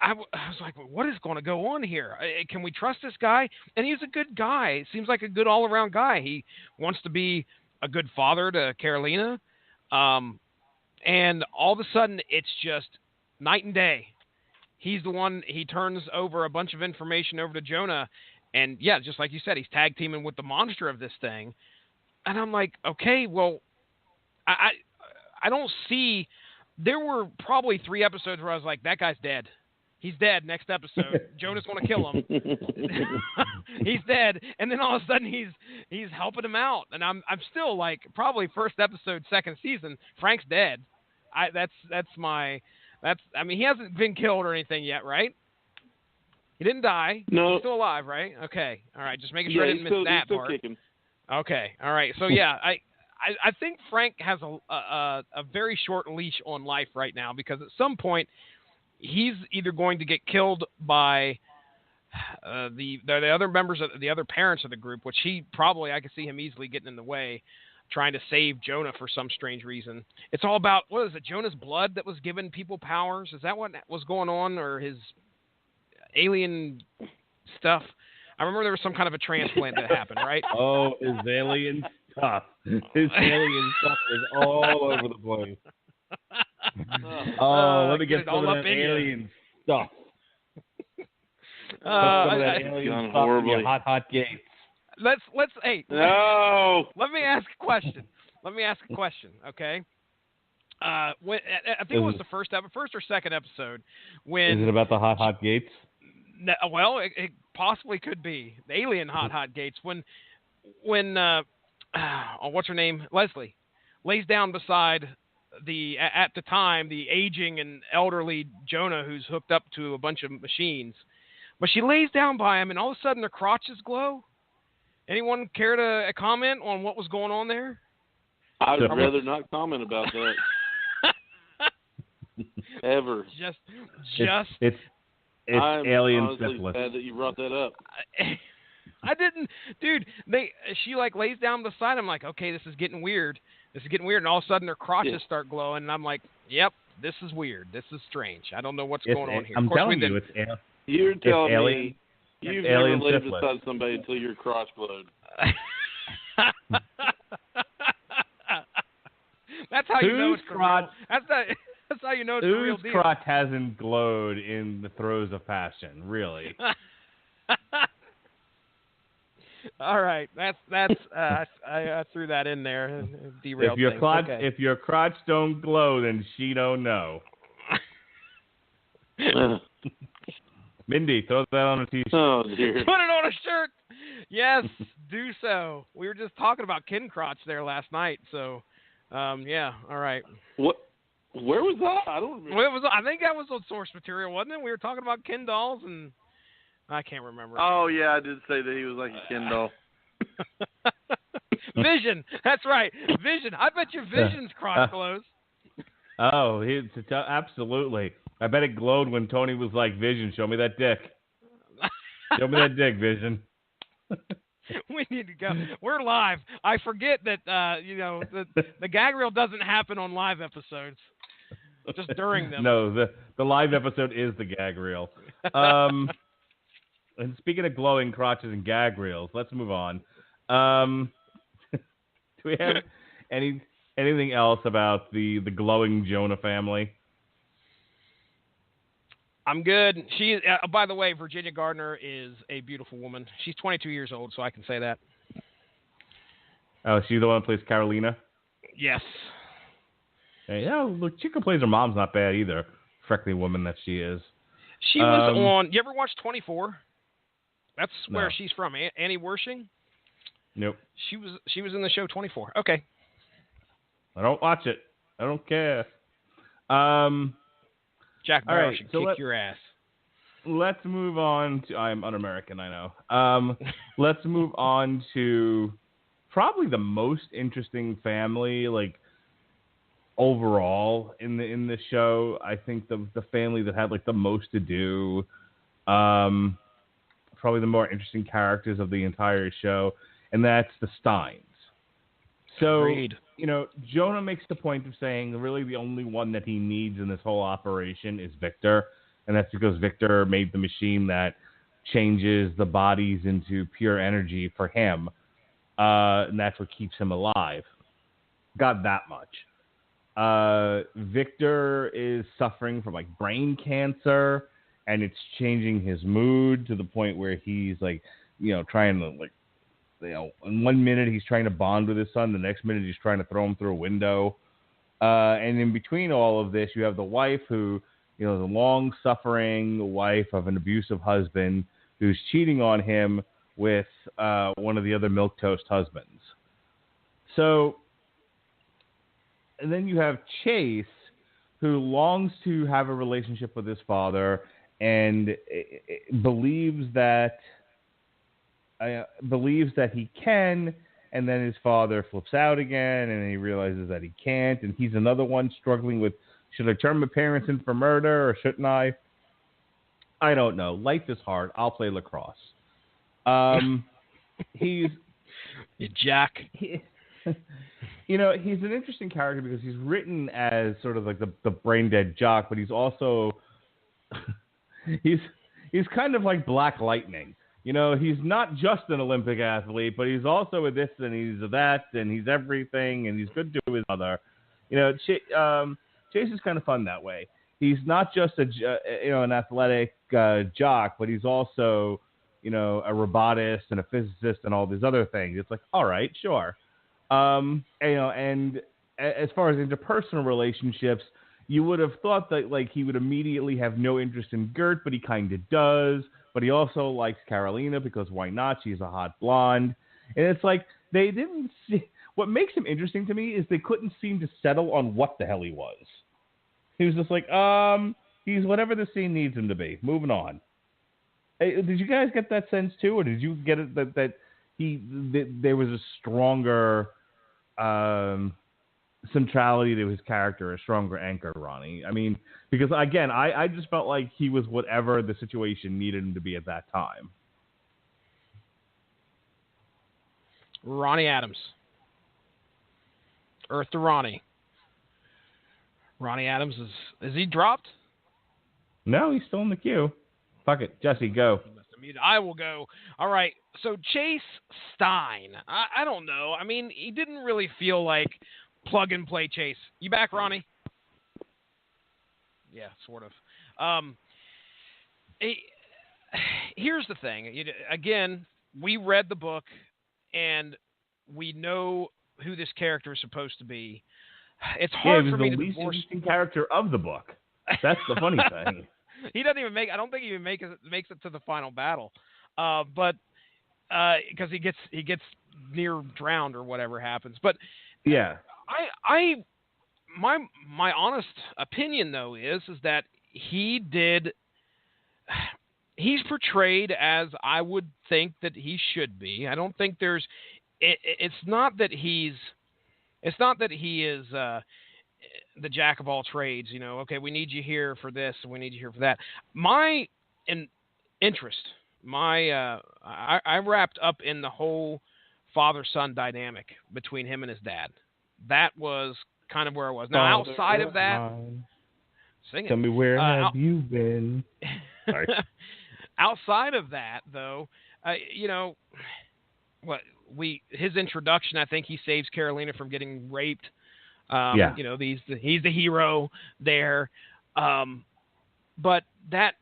I was like, what is going to go on here? Can we trust this guy? And he's a good guy. Seems like a good all-around guy. He wants to be a good father to Carolina. And all of a sudden, it's just night and day. He's the one, he turns over a bunch of information over to Jonah. And, yeah, just like you said, he's tag teaming with the monster of this thing. And I'm like, okay, well, I don't see – there were probably 3 episodes where I was like, that guy's dead. He's dead next episode. Jonah's going to kill him. He's dead. And then all of a sudden he's helping him out. And I'm still probably first episode, second season, Frank's dead. He hasn't been killed or anything yet, right? He didn't die. No. He's still alive, right? Okay. All right. Just making sure I didn't miss that still part. Kicking. Okay. All right. So yeah, I think Frank has a very short leash on life right now, because at some point he's either going to get killed by the other members of the other parents of the group, which I could see him easily getting in the way, trying to save Jonah for some strange reason. It's all about, what is it, Jonah's blood that was giving people powers? Is that what was going on, or his alien stuff? I remember there was some kind of a transplant that happened, right? Oh, his alien stuff. His alien stuff is all over the place. Let me get some of that alien stuff. Some of that alien stuff in your hot gates. Let's No. Let me ask a question. Okay. I think it was the first or second episode. When is it about the hot gates? Well, it possibly could be the alien hot gates. When what's her name, Leslie, lays down beside at the time the aging and elderly Jonah, who's hooked up to a bunch of machines, but she lays down by him, and all of a sudden her crotches glow. Anyone care to comment on what was going on there? I'd rather not comment about that. Ever. It's alien syphilis. I'm glad that you brought that up. I didn't, dude. She lays down beside him, like, okay, this is getting weird. And all of a sudden her crotches start glowing, and I'm like, yep, this is weird. This is strange. I don't know what's going on here. I'm telling you, you're telling me you've never laid syphilis. beside somebody until your crotch glowed. That's how you know it's crotch? That's how how you know it's the real Whose deal. crotch hasn't glowed in the throes of passion, really? All right, that's I threw that in there and derailed If your things. crotch, Okay. if your crotch don't glow, then she don't know. Mindy, throw that on a t-shirt. Oh dear. Put it on a shirt. Yes, do so. We were just talking about kin crotch there last night, so yeah. All right. What? Where was that? I don't remember. Well, I think that was on source material, wasn't it? We were talking about Ken dolls, and I can't remember. Oh yeah, I did say that he was like a Ken doll. Vision. That's right. Vision. I bet your Vision's crotch glows. Oh, absolutely. I bet it glowed when Tony was like, Vision, show me that dick. Show me that dick, Vision. We need to go. We're live. I forget that, the gag reel doesn't happen on live episodes. Just during them. No, the live episode is the gag reel. And speaking of glowing crotches and gag reels, let's move on. Do we have anything else about the glowing Jonah family? I'm good. She, by the way, Virginia Gardner is a beautiful woman. She's 22 years old, so I can say that. Oh, she's the one who plays Carolina? Yes. Hey, yeah, look, chick who plays her mom's not bad either. Freckly woman that she is. She was on. You ever watch 24? That's where No. she's from. Annie Wersching. Nope. She was in the show 24. Okay. I don't watch it. I don't care. Jack all Bauer right, should so kick your ass. Let's move on to. I'm un-American, I know. Let's move on to probably the most interesting family, like overall in the show. I think the family that had like the most to do. Probably the more interesting characters of the entire show, and that's the Steins. So, Agreed. Jonah makes the point of saying really the only one that he needs in this whole operation is Victor, and that's because Victor made the machine that changes the bodies into pure energy for him, and that's what keeps him alive. Got that much. Victor is suffering from like brain cancer, and it's changing his mood to the point where he's like, trying to like, in 1 minute he's trying to bond with his son, the next minute he's trying to throw him through a window. And in between all of this, you have the wife who, the long-suffering wife of an abusive husband who's cheating on him with one of the other milquetoast husbands. So, and then you have Chase, who longs to have a relationship with his father and believes that he can, and then his father flips out again, and he realizes that he can't, and he's another one struggling with, should I turn my parents in for murder, or shouldn't I? I don't know. Life is hard. I'll play lacrosse. He's You jack. he's an interesting character because he's written as sort of like the brain dead jock, but he's also he's kind of like Black Lightning. He's not just an Olympic athlete, but he's also a this and he's a that and he's everything and he's good to his mother. Chase is kind of fun that way. He's not just an athletic jock, but he's also a robotist and a physicist and all these other things. It's like, all right, sure. And as far as interpersonal relationships, you would have thought that like he would immediately have no interest in Gert, but he kind of does. But he also likes Carolina because why not? She's a hot blonde. And it's like they didn't see. What makes him interesting to me is they couldn't seem to settle on what the hell he was. He was just like, he's whatever the scene needs him to be. Moving on. Hey, did you guys get that sense too, or did you get it that there was a stronger centrality to his character, a stronger anchor, Ronnie? I mean, because again, I just felt like he was whatever the situation needed him to be at that time. Ronnie Adams. Earth to Ronnie. Ronnie Adams is he dropped? No, he's still in the queue. Fuck it. Jesse, go. I will go. All right. So Chase Stein. I don't know. I mean, he didn't really feel like plug and play Chase. You back, Ronnie? sort of. Here's the thing. Again, we read the book, and we know who this character is supposed to be. It's hard for me to divorce. He was the least interesting character of the book. That's the funny thing. He doesn't even I don't think he even makes it to the final battle, but because he gets near drowned or whatever happens. But yeah, my honest opinion though is that he's portrayed as I would think that he should be. I don't think there's. It's not that he is the jack of all trades. Okay, we need you here for this, we need you here for that. My interest, I wrapped up in the whole father-son dynamic between him and his dad. That was kind of where I was. Now, outside of that, sing it. Tell me, where have you been? Sorry. Outside of that, though, his introduction, I think he saves Carolina from getting raped. He's the hero there. But that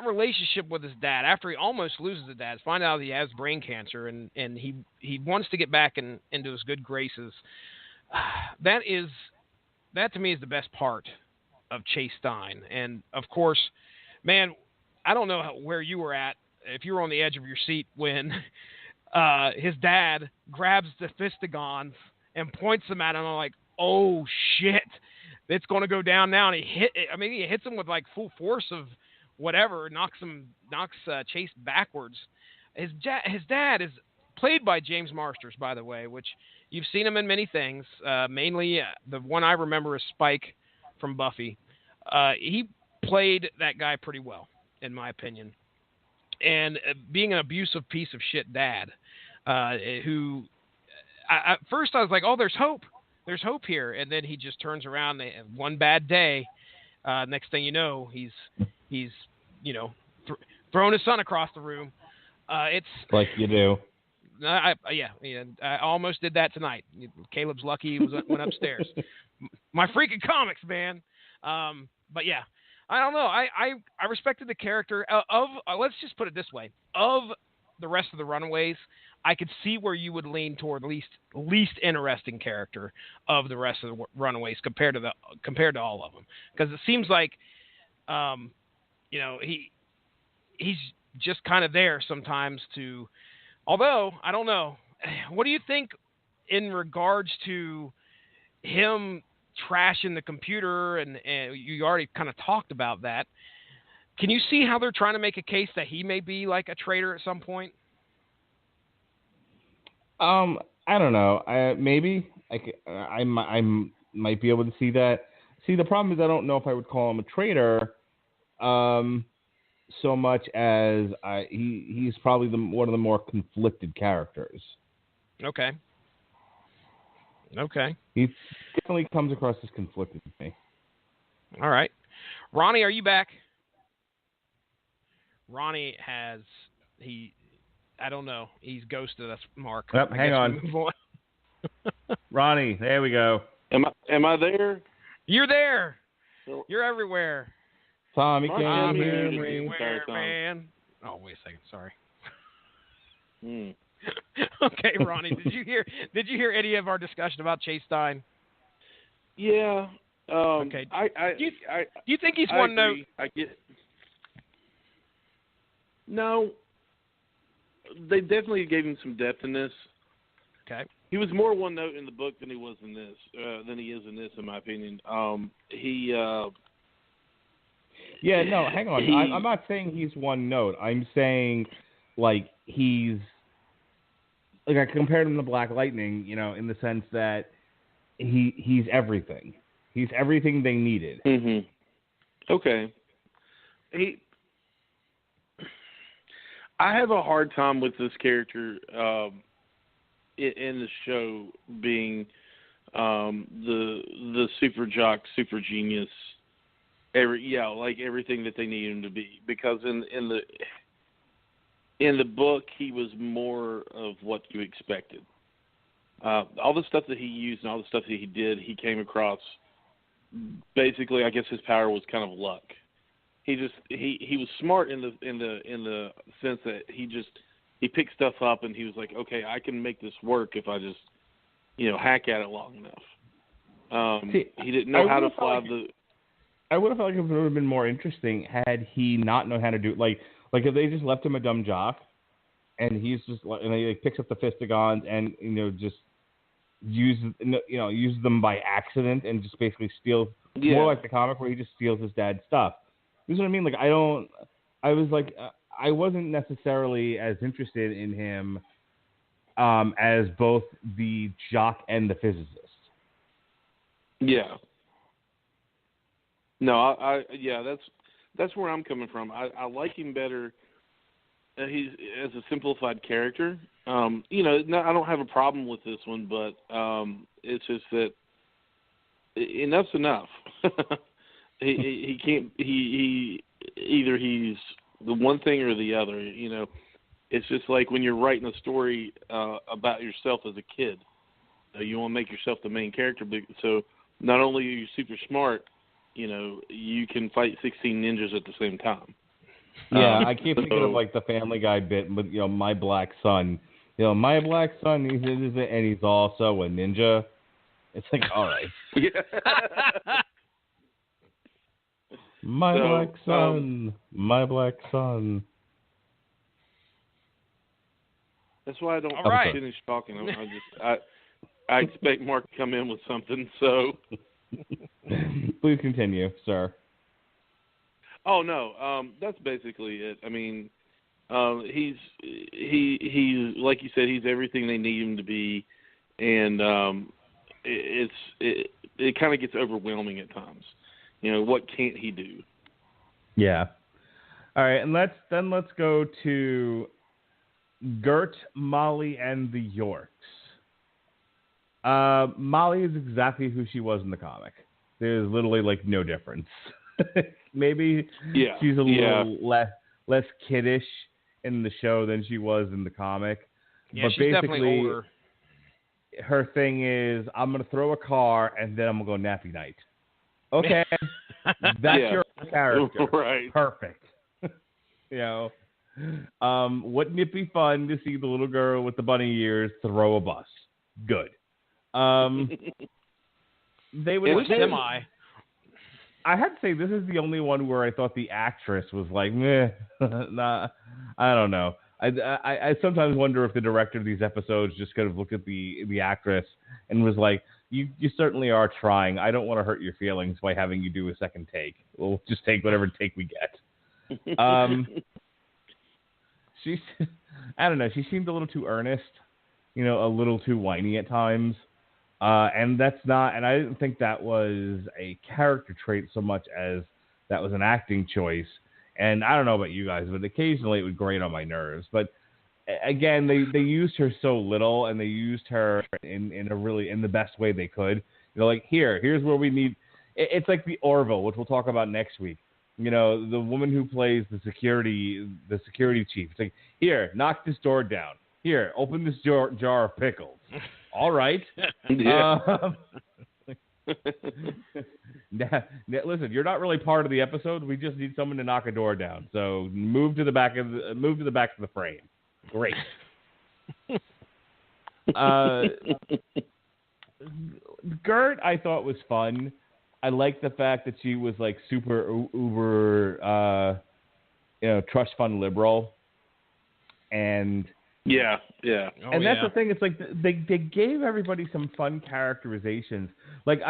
relationship with his dad, after he almost loses his dad, find out he has brain cancer, and he wants to get back into his good graces. That to me is the best part of Chase Stein. And of course, man, I don't know where you were at, if you were on the edge of your seat when his dad grabs the Fistigons and points them at him. I'm like, oh shit, it's going to go down now. And he hits him with like full force of whatever, knocks Chase backwards. His dad is played by James Marsters, by the way, which you've seen him in many things. Mainly the one I remember is Spike from Buffy. He played that guy pretty well, in my opinion. And being an abusive piece of shit dad, who at first I was like, oh, there's hope here. And then he just turns around one bad day. Next thing you know, he's throwing his son across the room. It's like you do. I almost did that tonight. Caleb's lucky he went upstairs. My freaking comics, man. But yeah, I don't know. I respected the character of let's just put it this way. Of the rest of the Runaways, I could see where you would lean toward least interesting character of the rest of the Runaways compared to all of them, because it seems like he's just kind of there sometimes to. Although I don't know, what do you think in regards to him trashing the computer, and you already kind of talked about that. Can you see how they're trying to make a case that he may be like a traitor at some point? I don't know. Maybe I might be able to see that. See, the problem is I don't know if I would call him a traitor, so much as he's probably one of the more conflicted characters. Okay. He definitely comes across as conflicted to me. All right. Ronnie, are you back? Ronnie I don't know. He's ghosted us, Mark. Yep, hang on. Ronnie, there we go. Am I there? You're there. You're everywhere. Tommy can't hear me. Man. Oh, wait a second. Sorry. Okay, Ronnie, did you hear any of our discussion about Chase Stein? Yeah. Okay. Do you think he's one note? I get. No. They definitely gave him some depth in this. Okay. He was more one note in the book than he was in this. Than he is in this, in my opinion. Yeah, no, hang on. I'm not saying he's one note. I'm saying, like, he's... Like, I compared him to Black Lightning, in the sense that he's everything. He's everything they needed. Mm-hmm. Okay. I have a hard time with this character in the show being the super jock, super genius, like everything that they need him to be. Because in the book, he was more of what you expected. All the stuff that he used and all the stuff that he did, he came across basically, I guess his power was kind of luck. He was smart in the sense that he picked stuff up and he was like, okay, I can make this work if I just hack at it long enough. He didn't know how to fly the. I would have felt like it would have been more interesting had he not known how to do it. Like if they just left him a dumb jock, and he's just and he picks up the fistigons and just uses them by accident and just basically steals. More like the comic where he just steals his dad's stuff. You know what I mean? Like I wasn't necessarily as interested in him as both the jock and the physicist. Yeah. No, that's where I'm coming from. I like him better. He's as a simplified character. I don't have a problem with this one, but it's just that enough's enough. he can't. He either he's the one thing or the other. It's just like when you're writing a story about yourself as a kid. You want to make yourself the main character, so not only are you super smart, you can fight 16 ninjas at the same time. Yeah, I keep thinking of like the Family Guy bit, but my black son. My black son, and he's also a ninja. It's like, all right. My black son. That's why I don't finish talking. I expect Mark to come in with something. So, please continue, sir. Oh no, that's basically it. I mean, he's like you said, he's everything they need him to be, and it kind of gets overwhelming at times. What can't he do? Yeah. All right, and let's go to Gert, Molly, and the Yorks. Molly is exactly who she was in the comic. There's literally like no difference. Maybe she's a little less kiddish in the show than she was in the comic. Yeah, but she's definitely older. Her thing is, I'm going to throw a car and then I'm going to go nappy night. Okay, that's your character. Right. Perfect. Wouldn't it be fun to see the little girl with the bunny ears throw a bus? Good. They would semi. I had to say this is the only one where I thought the actress was like, meh, nah, I don't know. I sometimes wonder if the director of these episodes just kind of looked at the actress and was like, you certainly are trying. I don't want to hurt your feelings by having you do a second take. We'll just take whatever take we get. I don't know. She seemed a little too earnest, a little too whiny at times. And I didn't think that was a character trait so much as that was an acting choice. And I don't know about you guys, but occasionally it would grate on my nerves. But again, they used her so little, and they used her in the best way they could. Like here's where we need. It's like the Orville, which we'll talk about next week. The woman who plays the security chief. It's like, here, knock this door down. Here, open this jar of pickles. All right. Listen, you're not really part of the episode. We just need someone to knock a door down. So move to the back of the frame. Great. Gert, I thought was fun. I liked the fact that she was like super uber, trust fund liberal, and yeah. And that's the thing. It's like they gave everybody some fun characterizations. Like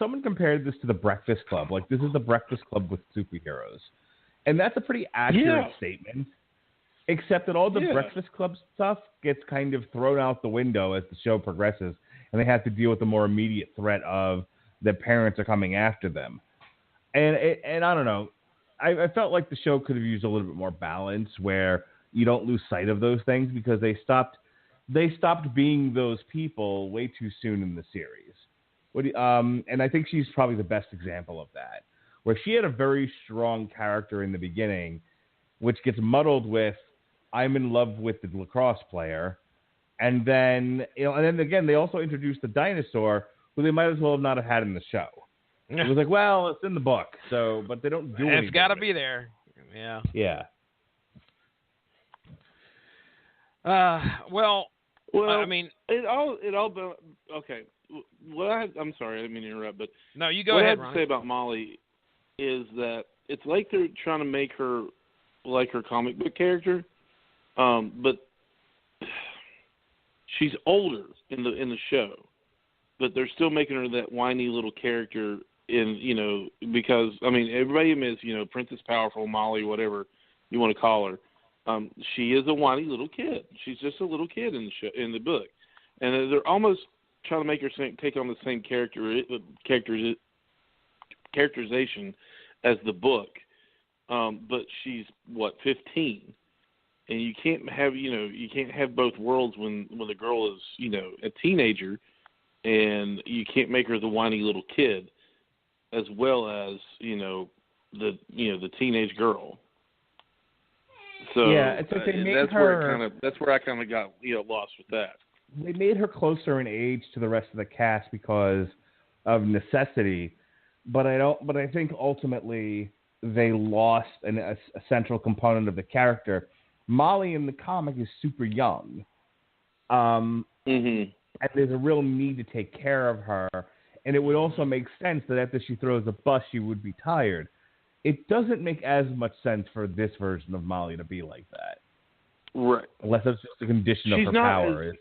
someone compared this to the Breakfast Club. Like, this is the Breakfast Club with superheroes, and that's a pretty accurate statement. Except that all the Breakfast Club stuff gets kind of thrown out the window as the show progresses, and they have to deal with the more immediate threat of their parents are coming after them. And I don't know. I felt like the show could have used a little bit more balance where you don't lose sight of those things, because they stopped being those people way too soon in the series. And I think she's probably the best example of that, where she had a very strong character in the beginning, which gets muddled with I'm in love with the lacrosse player, and then again they also introduced the dinosaur, who they might as well have not have had in the show. It was like, well, it's in the book, so but they don't do anything. It's got to be there. Yeah. Yeah. Well, I mean, it all. Okay. I'm sorry, I didn't mean to interrupt, but no, you go what ahead. I have to say about Molly is that it's like they're trying to make her like her comic book character, but she's older in the show, but they're still making her that whiny little character because I mean everybody admits Princess Powerful, Molly, whatever you want to call her. She is a whiny little kid. She's just a little kid in the show, in the book, and they're almost trying to make her take on the same characterization as the book. But she's 15, and you can't have both worlds when the girl is a teenager, and you can't make her the whiny little kid as well as the teenage girl. So yeah, it's like they made that's her. That's where I kind of got lost with that. They made her closer in age to the rest of the cast because of necessity, but I think ultimately they lost a central component of the character. Molly in the comic is super young, and there's a real need to take care of her. And it would also make sense that after she throws a bus, she would be tired. It doesn't make as much sense for this version of Molly to be like that. Right. Unless it's just a condition of her power.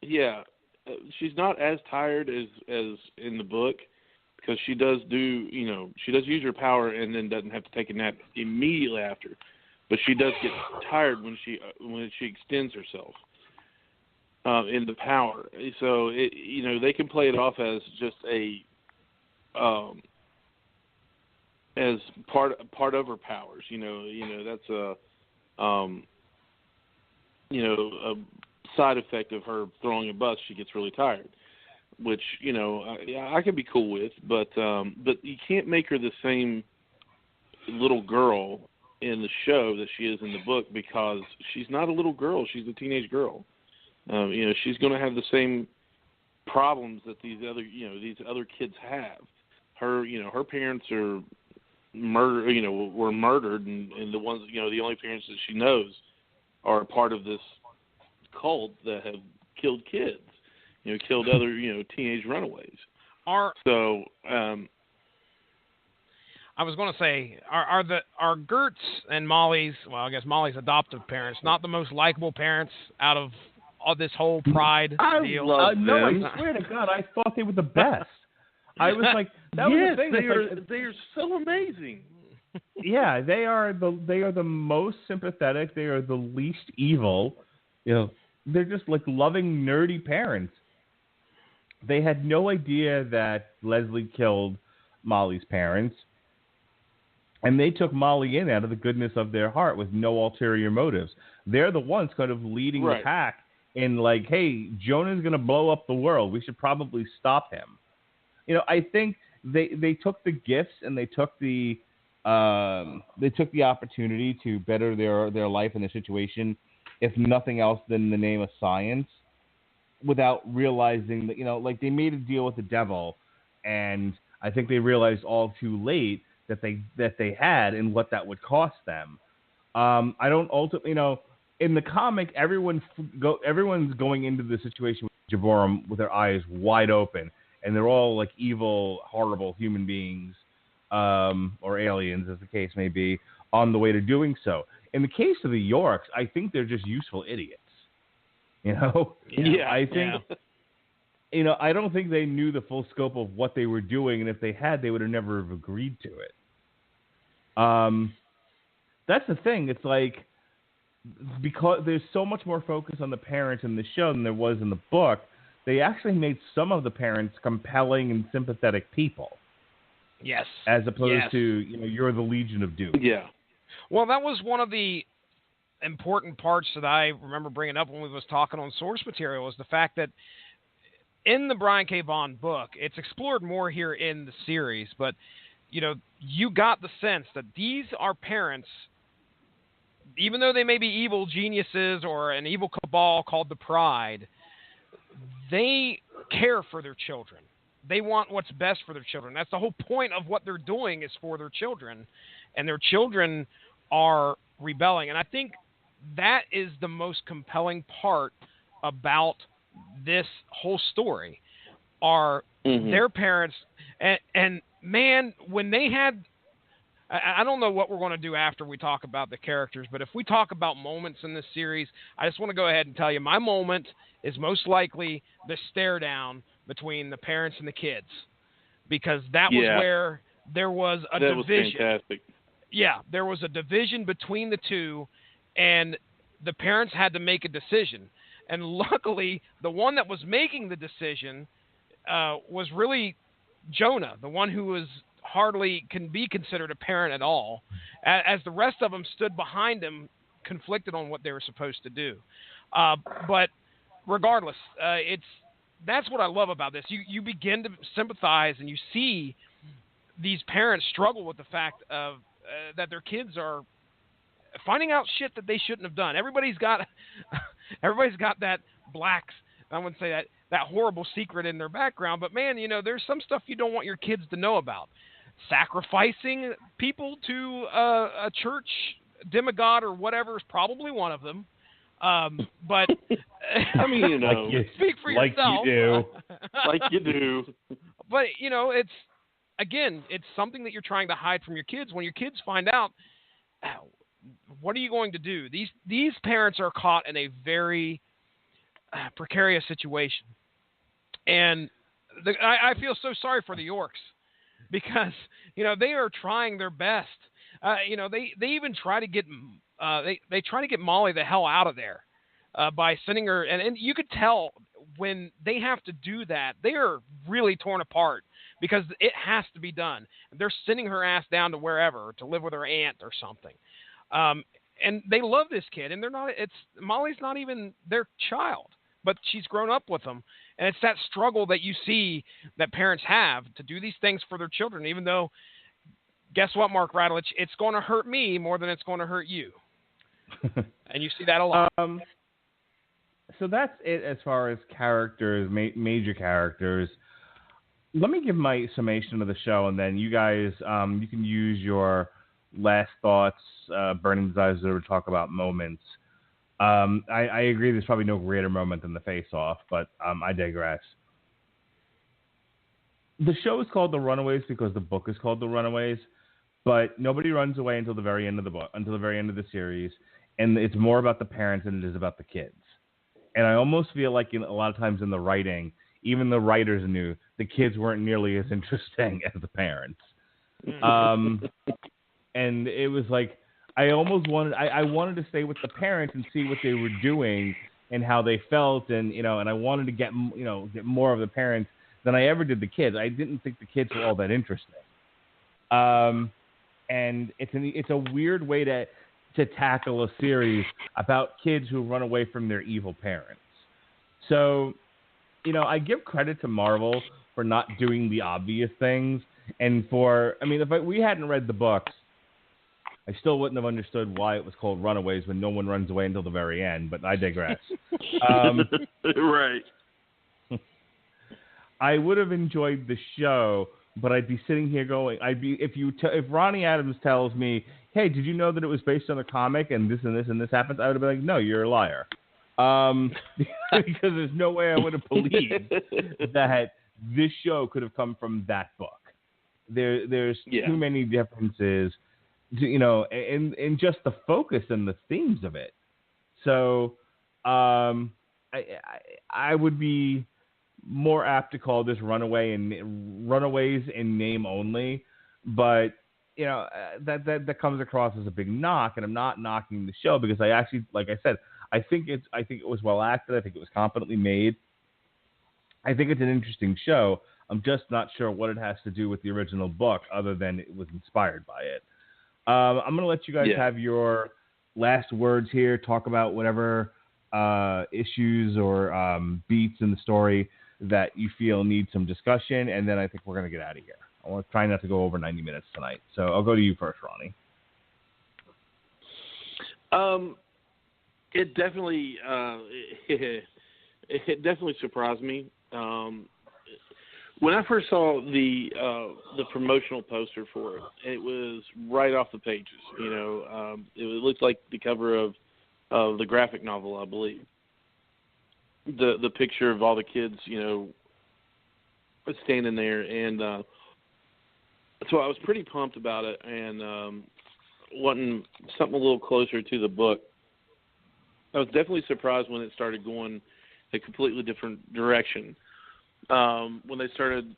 Yeah. She's not as tired as in the book because she does use her power and then doesn't have to take a nap immediately after. But she does get tired when she extends herself in the power. So they can play it off as just as part of her powers. That's a side effect of her throwing a bus. She gets really tired, which I could be cool with, but you can't make her the same little girl in the show that she is in the book because she's not a little girl. She's a teenage girl. She's going to have the same problems that these other kids have. Her parents are were murdered, and the ones the only parents that she knows are a part of this cult that have killed kids. Killed other teenage runaways. I was going to say, are Gertz and Molly's, well, I guess Molly's adoptive parents, not the most likable parents out of all this whole pride deal? No, I swear to God, I thought they were the best. I was like, that was the thing. They are so amazing. Yeah, they are the most sympathetic. They are the least evil. They're just like loving, nerdy parents. They had no idea that Leslie killed Molly's parents, and they took Molly in out of the goodness of their heart with no ulterior motives. They're the ones kind of leading the pack in like, hey, Jonah's going to blow up the world. We should probably stop him. I think they took the gifts and they took the opportunity to better their life in the situation, if nothing else than the name of science, without realizing that like they made a deal with the devil, and I think they realized all too late that they had and what that would cost them. I don't ultimately in the comic everyone's going into the situation with Jaborim with their eyes wide open. And they're all like evil, horrible human beings, or aliens, as the case may be, on the way to doing so. In the case of the Yorks, I think they're just useful idiots. Yeah. I think, I don't think they knew the full scope of what they were doing, and if they had, they would have never have agreed to it. That's the thing. It's like, because there's so much more focus on the parents in the show than there was in the book, they actually made some of the parents compelling and sympathetic people. Yes. As opposed to, you're the Legion of Doom. Yeah. Well, that was one of the important parts that I remember bringing up when we was talking on source material, was the fact that in the Brian K. Vaughan book, it's explored more here in the series, but, you got the sense that these are parents, even though they may be evil geniuses or an evil cabal called the Pride, they care for their children. they want what's best for their children. That's the whole point of what they're doing is for their children, and their children are rebelling. And I think that is the most compelling part about this whole story are their parents. And man, when they had, I don't know what we're going to do after we talk about the characters, but if we talk about moments in this series, I just want to go ahead and tell you my moment is most likely the stare down between the parents and the kids, because that was where there was a division. That was fantastic. Yeah, there was a division between the two, and the parents had to make a decision. And luckily, the one that was making the decision was really Jonah, the one who was hardly can be considered a parent at all, as the rest of them stood behind him, conflicted on what they were supposed to do. But regardless, that's what I love about this. You begin to sympathize, and you see these parents struggle with the fact of that their kids are finding out shit that they shouldn't have done. Everybody's got that I wouldn't say that horrible secret in their background, but man, there's some stuff you don't want your kids to know about. Sacrificing people to a church demigod or whatever is probably one of them. But I mean, speak for yourself. Like you do. But it's something that you're trying to hide from your kids. When your kids find out, what are you going to do? These parents are caught in a very precarious situation, and I feel so sorry for the Yorks, because they are trying their best. They even try to get they try to get Molly the hell out of there by sending her, and you could tell when they have to do that, they are really torn apart because it has to be done. They're sending her ass down to wherever to live with her aunt or something. And they love this kid, and Molly's not even their child, but she's grown up with them. And it's that struggle that you see that parents have to do these things for their children, even though, guess what, Mark Radulich, it's going to hurt me more than it's going to hurt you. And you see that a lot. So that's it as far as characters, major characters. Let me give my summation of the show, and then you guys, you can use your last thoughts, burning desires to talk about moments. I agree there's probably no greater moment than the face-off, but I digress. The show is called The Runaways because the book is called The Runaways, but nobody runs away until the very end of the book, until the very end of the series, and it's more about the parents than it is about the kids. And I almost feel like a lot of times in the writing, even the writers knew the kids weren't nearly as interesting as the parents. And it was like, I wanted to stay with the parents and see what they were doing and how they felt, and and I wanted to get more of the parents than I ever did the kids. I didn't think the kids were all that interesting. And it's a weird way to tackle a series about kids who run away from their evil parents. So, I give credit to Marvel for not doing the obvious things, and if we hadn't read the books, I still wouldn't have understood why it was called Runaways when no one runs away until the very end, but I digress. Right. I would have enjoyed the show, but I'd be sitting here going, if Ronnie Adams tells me, hey, did you know that it was based on a comic and this and this and this happens? I would have been like, no, you're a liar. Because there's no way I would have believed that this show could have come from that book. There's too many differences, in just the focus and the themes of it. So I would be more apt to call this Runaways in name only, but that comes across as a big knock, and I'm not knocking the show because I actually, like I said, I think it was well acted. I think it was competently made. I think it's an interesting show. I'm just not sure what it has to do with the original book, other than it was inspired by it. I'm going to let you guys have your last words here. Talk about whatever issues or beats in the story that you feel need some discussion, and then I think we're going to get out of here. I want to try not to go over 90 minutes tonight. So I'll go to you first, Ronnie. It definitely surprised me. When I first saw the promotional poster for it, it was right off the pages. It looked like the cover of the graphic novel, I believe. The picture of all the kids, standing there, and so I was pretty pumped about it, and wanting something a little closer to the book. I was definitely surprised when it started going a completely different direction. When they started,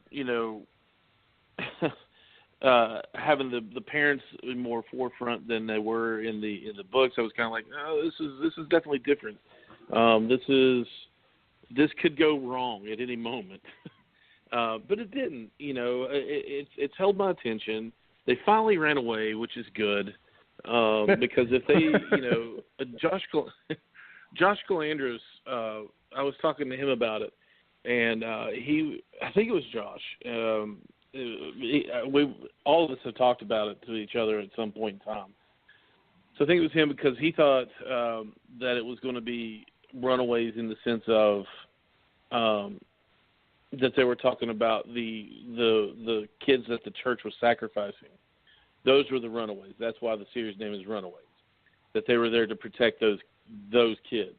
having the parents in more forefront than they were in the books, I was kind of like, oh, this is definitely different. This could go wrong at any moment, but it didn't. It's held my attention. They finally ran away, which is good, because if they, Josh Calandros, I was talking to him about it. And I think it was Josh. All of us have talked about it to each other at some point in time. So I think it was him because he thought that it was going to be Runaways in the sense of that they were talking about the kids that the church was sacrificing. Those were the Runaways. That's why the series name is Runaways. That they were there to protect those kids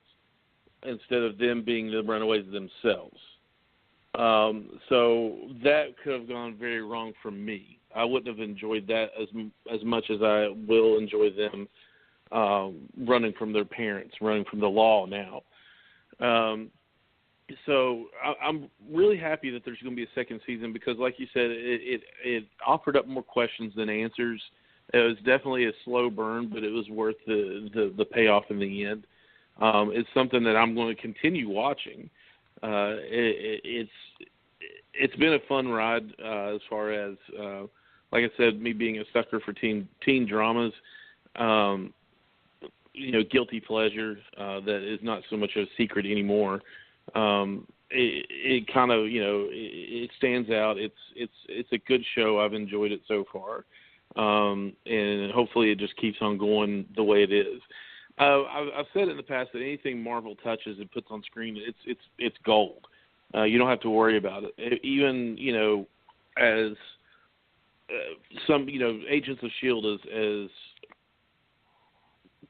instead of them being the Runaways themselves. So that could have gone very wrong for me. I wouldn't have enjoyed that as much as I will enjoy them running from their parents, running from the law now. So I'm really happy that there's going to be a second season because, like you said, it offered up more questions than answers. It was definitely a slow burn, but it was worth the payoff in the end. It's something that I'm going to continue watching. It's been a fun ride as far as, like I said, me being a sucker for teen dramas, guilty pleasure that is not so much a secret anymore. It kind of, it stands out. It's a good show. I've enjoyed it so far. And hopefully it just keeps on going the way it is. I've said in the past that anything Marvel touches and puts on screen, it's gold. You don't have to worry about it. Even as some Agents of S.H.I.E.L.D. as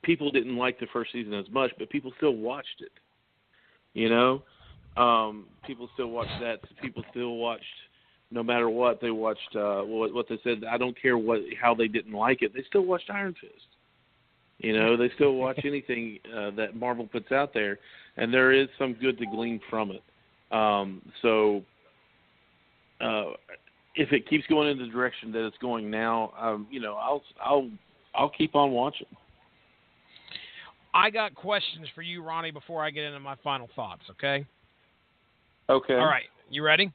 people didn't like the first season as much, but people still watched it. People still watched that. People still watched. No matter what, they watched what they said. I don't care how they didn't like it. They still watched Iron Fist. They still watch anything that Marvel puts out there, and there is some good to glean from it. So if it keeps going in the direction that it's going now, I'll keep on watching. I got questions for you, Ronnie, before I get into my final thoughts. Okay. Okay. All right. You ready?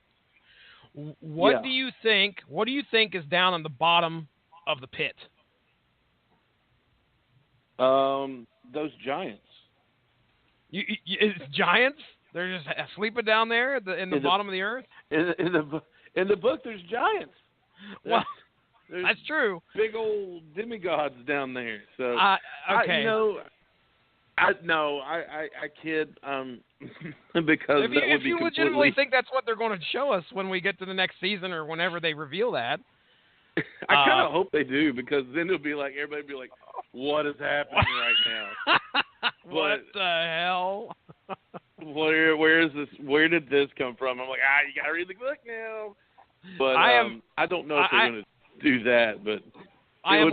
What do you think? What do you think is down on the bottom of the pit? Those giants. It's giants? They're just sleeping down there in the bottom of the earth? In the book, there's giants. Well, that's true. Big old demigods down there. So, okay. I kid, because if you legitimately think that's what they're going to show us when we get to the next season or whenever they reveal that. I kind of hope they do, because then it'll be like, everybody will be like, what is happening right now? What the hell? Where is this? Where did this come from? I'm like, you got to read the book now. But I don't know if they're going to do that, but it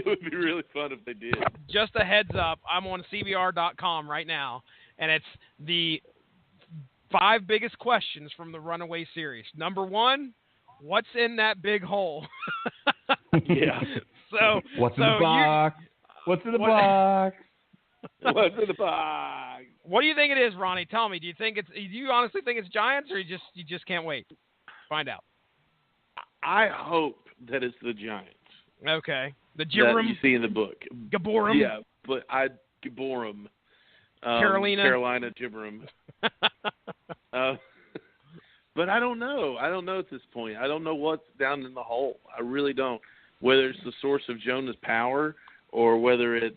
would be really fun if they did. Just a heads up, I'm on CBR.com right now, and it's the 5 biggest questions from the Runaway series. Number 1, what's in that big hole? Yeah. What's in the box? What's in the box? What's in the box? What do you think it is, Ronnie? Tell me. Do you honestly think it's giants, or you just can't wait? Find out. I hope that it's the giants. Okay. The Gibram. That you see in the book. Gaborum. Yeah, but Gaborum. Carolina Gibram. But I don't know. I don't know at this point. I don't know what's down in the hole. I really don't. Whether it's the source of Jonah's power, or whether it's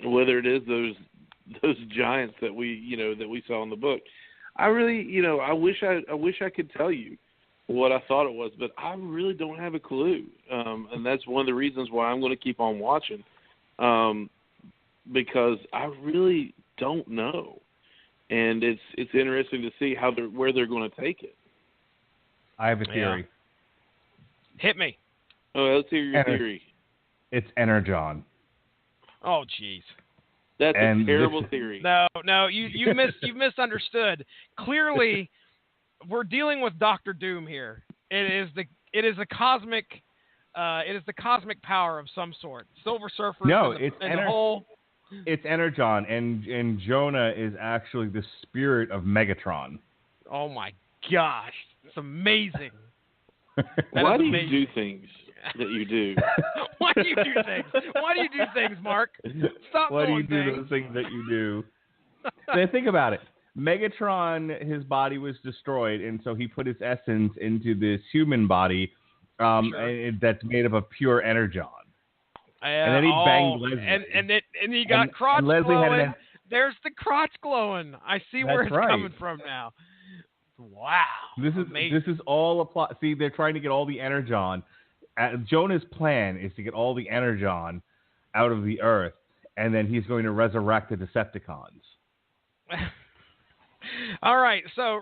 whether it is those giants that we saw in the book. I really, I wish I could tell you what I thought it was, but I really don't have a clue. And that's one of the reasons why I'm going to keep on watching, because I really don't know. And it's interesting to see where they're going to take it. I have a theory. Yeah. Hit me. Oh, let's hear your theory. It's Energon. Oh, jeez. That's a terrible theory. No, you misunderstood. Clearly, we're dealing with Doctor Doom here. It is the cosmic power of some sort. Silver Surfer. No, it's Energon, and Jonah is actually the spirit of Megatron. Oh my gosh, it's amazing. Why do you do things that you do? Why do you do things? Why do you do things, Mark? Stop Why do you doing do those things that you do? Then think about it. Megatron, his body was destroyed, and so he put his essence into this human body that's made up of pure Energon. And then he banged Leslie. And he got crotch Leslie glowing. There's the crotch glowing. I see where it's coming from now. Wow. This is all a plot. See, they're trying to get all the Energon. Jonah's plan is to get all the Energon out of the Earth, and then he's going to resurrect the Decepticons. All right. So,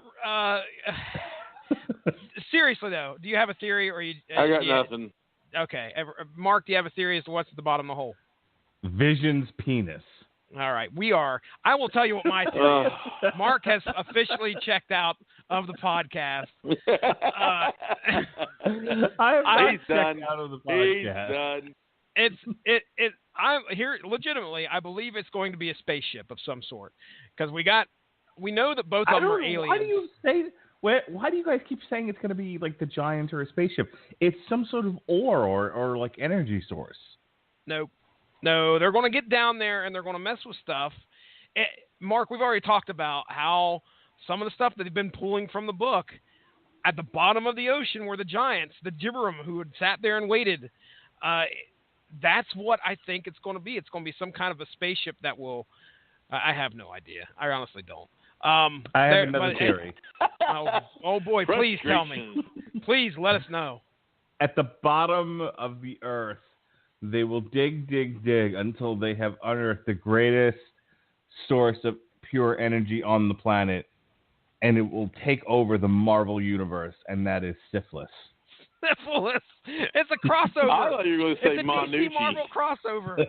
seriously though, do you have a theory, or you? I got nothing. Okay, Mark, do you have a theory as to what's at the bottom of the hole? Vision's penis. All right, I will tell you what my theory is. Mark has officially checked out of the podcast. I have checked out of the podcast. He's done. I'm here legitimately. I believe it's going to be a spaceship of some sort, because we know that both of them are aliens. Why do you guys keep saying it's going to be like the Giant or a spaceship? It's some sort of ore or like energy source. No, they're going to get down there and they're going to mess with stuff. Mark, we've already talked about how some of the stuff that they've been pulling from the book at the bottom of the ocean were the giants, the Gibberum, who had sat there and waited. That's what I think it's going to be. It's going to be some kind of a spaceship that will. I have no idea. I honestly don't. I have another theory. Oh boy, please tell me. Please let us know. At the bottom of the Earth, they will dig until they have unearthed the greatest source of pure energy on the planet, and it will take over the Marvel universe, and that is syphilis. Syphilis? It's a crossover. I thought you were going to say it's a DC Marvel crossover.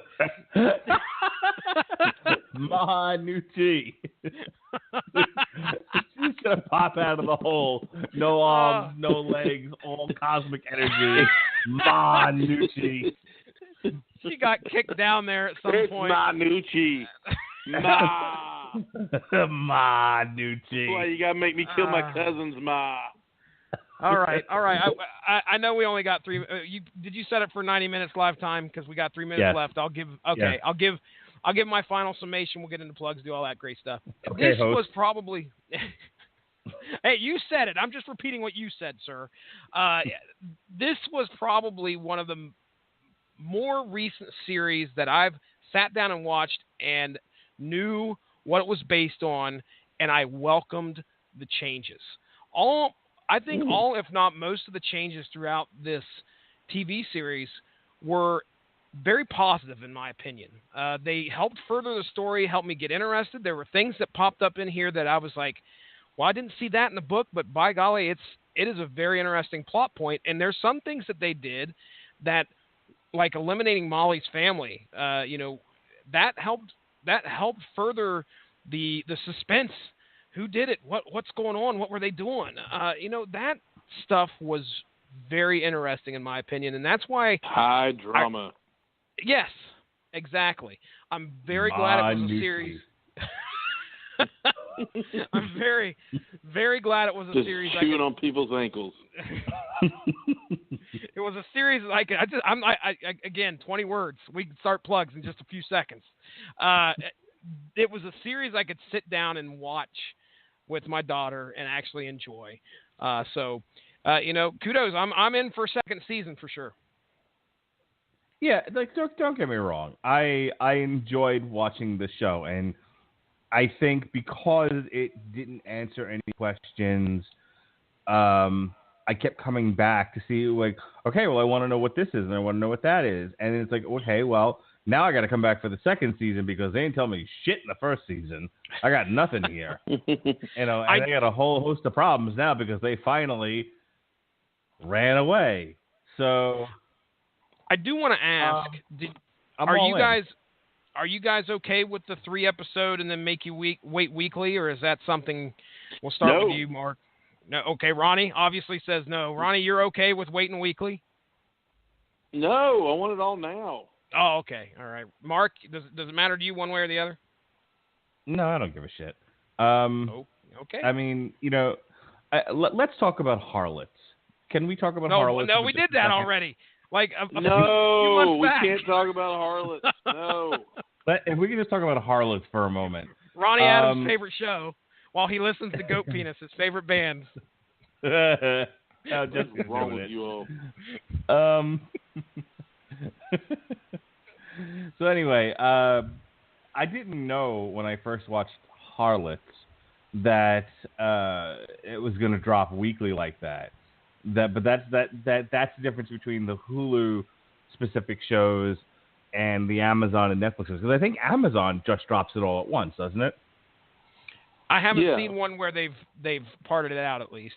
Manucci. She's going to pop out of the hole. No arms, no legs, all cosmic energy. Manucci. She got kicked down there at some point. Manucci. Manucci. Boy, you got to make me kill my cousins, Ma. All right. I know we only got 3. Did you set it for 90 minutes live time? Because we got 3 minutes left. I'll give my final summation. We'll get into plugs, do all that great stuff. Okay, this host. was probably. Hey, you said it. I'm just repeating what you said, sir. This was probably one of the more recent series that I've sat down and watched and knew what it was based on, and I welcomed the changes. I think all, if not most of the changes throughout this TV series were very positive, in my opinion. They helped further the story, helped me get interested. There were things that popped up in here that I was like, well, I didn't see that in the book, but by golly, it is a very interesting plot point. And there's some things that they did that, like eliminating Molly's family, that helped further the suspense. Who did it? What's going on? What were they doing? That stuff was very interesting in my opinion, and that's why high drama. Yes, exactly. I'm very glad it was a series. I'm very, very glad it was a series. Just chewing on people's ankles. It was a series again, 20 words. We can start plugs in just a few seconds. It was a series I could sit down and watch with my daughter and actually enjoy. Kudos. I'm in for a second season for sure. Yeah, like don't get me wrong. I enjoyed watching the show, and I think because it didn't answer any questions, I kept coming back to see, like, okay, well, I want to know what this is, and I want to know what that is. And it's like, okay, well, now I got to come back for the second season because they didn't tell me shit in the first season. I got nothing here. And they got a whole host of problems now because they finally ran away. So I do want to ask, are you guys okay with the 3-episode and then make you wait weekly, or is that something? We'll start with you, Mark. No, okay. Ronnie obviously says no. Ronnie, you're okay with waiting weekly? No, I want it all now. Oh, okay. All right. Mark, does it matter to you one way or the other? No, I don't give a shit. Okay. I mean, let's talk about harlots. Can we talk about harlots? No, we did that already. Like a few we months back. can't talk about harlots. No. If we can just talk about harlots for a moment. Ronnie Adams' favorite show, while he listens to Goat Penis, his favorite bands. What's wrong with you all? So anyway, I didn't know when I first watched Harlots that it was going to drop weekly like that. But that's the difference between the Hulu specific shows and the Amazon and Netflix shows. Because I think Amazon just drops it all at once, doesn't it? I haven't seen one where they've parted it out at least.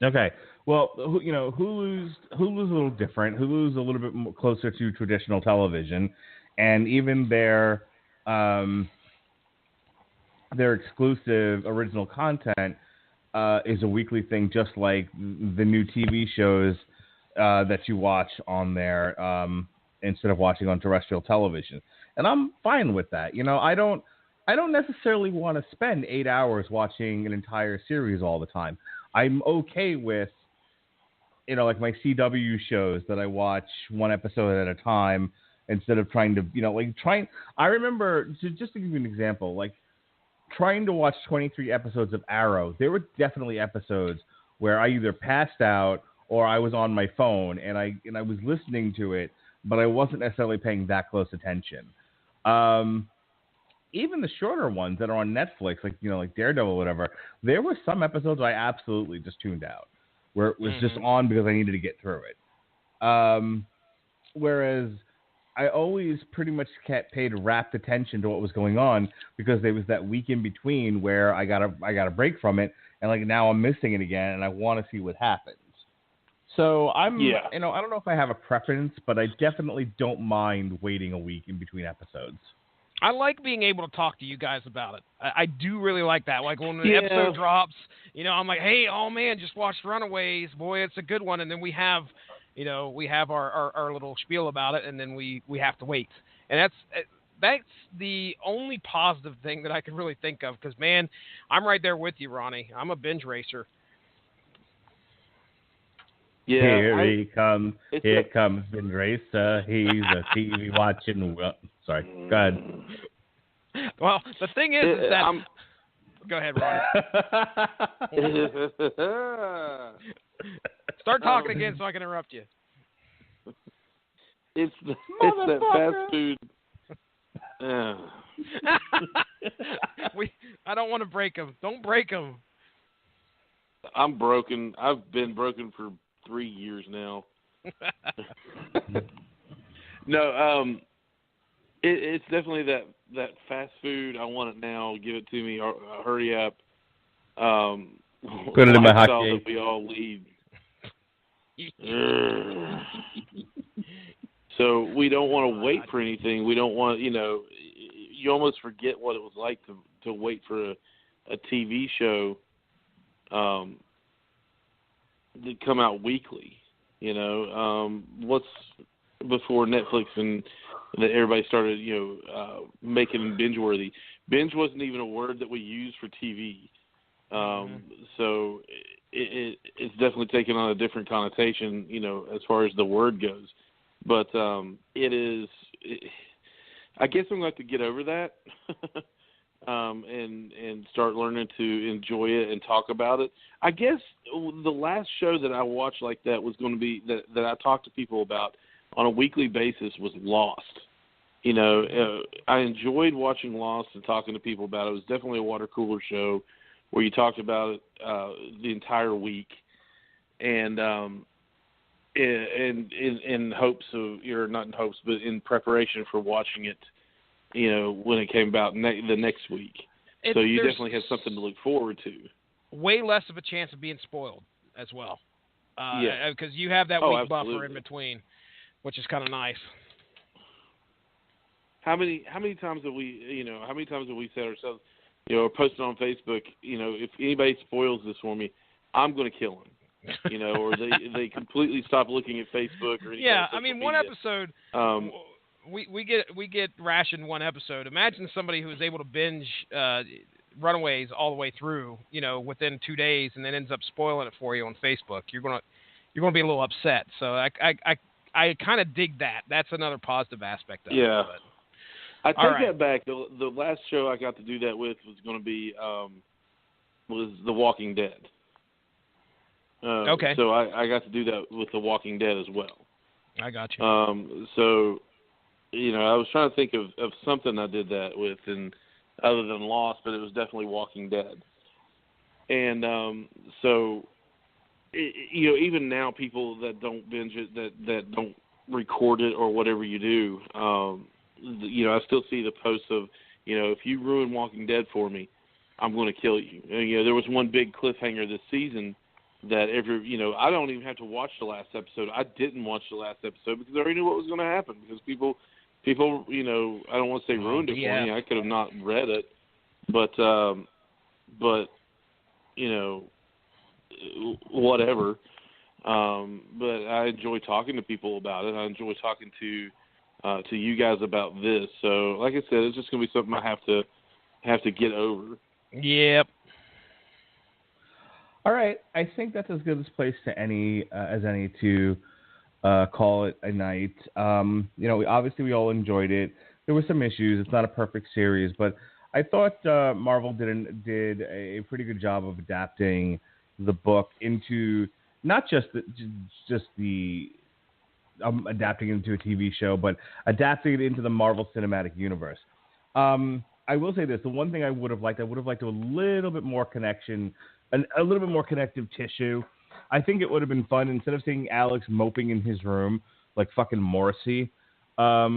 Okay. Well, Hulu's a little different. Hulu's a little bit more closer to traditional television, and even their exclusive original content is a weekly thing, just like the new TV shows that you watch on there instead of watching on terrestrial television. And I'm fine with that. I don't necessarily want to spend 8 hours watching an entire series all the time. I'm okay with, like my CW shows that I watch one episode at a time instead of trying to, I remember, just to give you an example, like trying to watch 23 episodes of Arrow, there were definitely episodes where I either passed out or I was on my phone and I was listening to it, but I wasn't necessarily paying that close attention. Even the shorter ones that are on Netflix, like Daredevil or whatever, there were some episodes I absolutely just tuned out, where it was just on because I needed to get through it. Whereas I always pretty much paid rapt attention to what was going on because there was that week in between where I got a break from it, and now I'm missing it again, and I want to see what happens. So I don't know if I have a preference, but I definitely don't mind waiting a week in between episodes. I like being able to talk to you guys about it. I do really like that. Like when the episode drops, I'm like, hey, oh man, just watched Runaways. Boy, it's a good one. And then we have our little spiel about it, and then we have to wait. And that's the only positive thing that I can really think of because, man, I'm right there with you, Ronnie. I'm a binge racer. Yeah, Here comes binge racer. He's a TV watching. Sorry, go ahead. Well, the thing is that... Go ahead, Ronnie. Start talking again so I can interrupt you. It's that fast food. I don't want to break them. Don't break them. I'm broken. I've been broken for 3 years now. No, it's definitely that fast food. I want it now. Give it to me. Hurry up. Put it in my hot cake. That we all lead. So we don't want to wait for anything. We don't want, you almost forget what it was like to wait for a TV show to come out weekly. What's before Netflix and that everybody started, making binge-worthy. Binge wasn't even a word that we used for TV. So it's definitely taken on a different connotation, as far as the word goes. But I guess I'm going to have to get over that and start learning to enjoy it and talk about it. I guess the last show that I watched like that was going to be that I talked to people about on a weekly basis was Lost. I enjoyed watching Lost and talking to people about it. It was definitely a water cooler show where you talked about it the entire week, and in hopes of, or not in hopes, but in preparation for watching it, when it came about the next week. So you definitely have something to look forward to. Way less of a chance of being spoiled as well. Because you have that week buffer in between, which is kind of nice. How many times have we said ourselves, or posted on Facebook, if anybody spoils this for me, I'm going to kill him. Or they completely stop looking at Facebook or anything. Yeah, I mean, one episode, we get rationed one episode. Imagine somebody who is able to binge Runaways all the way through, within 2 days, and then ends up spoiling it for you on Facebook. You're gonna be a little upset. So I kind of dig that. That's another positive aspect of it. Yeah. But, I take that back. The last show I got to do that with was going to be was The Walking Dead. Okay. So I got to do that with The Walking Dead as well. I got you. So, I was trying to think of something I did that with, and other than Lost, but it was definitely Walking Dead. And even now, people that don't binge it, that don't record it or whatever you do, I still see the posts of, if you ruin Walking Dead for me, I'm going to kill you. And, there was one big cliffhanger this season that I don't even have to watch the last episode. I didn't watch the last episode because I already knew what was going to happen, because people, I don't want to say ruined it for me. I could have not read it, but whatever. But I enjoy talking to people about it. I enjoy talking to you guys about this. So, like I said, it's just going to be something I have to get over. Yep. All right, I think that's as good a place as any to call it a night. Obviously we all enjoyed it. There were some issues. It's not a perfect series, but I thought Marvel did a pretty good job of adapting the book into not just adapting it into a TV show, but adapting it into the Marvel Cinematic Universe. I will say this: the one thing I would have liked a little bit more connection. A little bit more connective tissue. I think it would have been fun instead of seeing Alex moping in his room like fucking Morrissey. I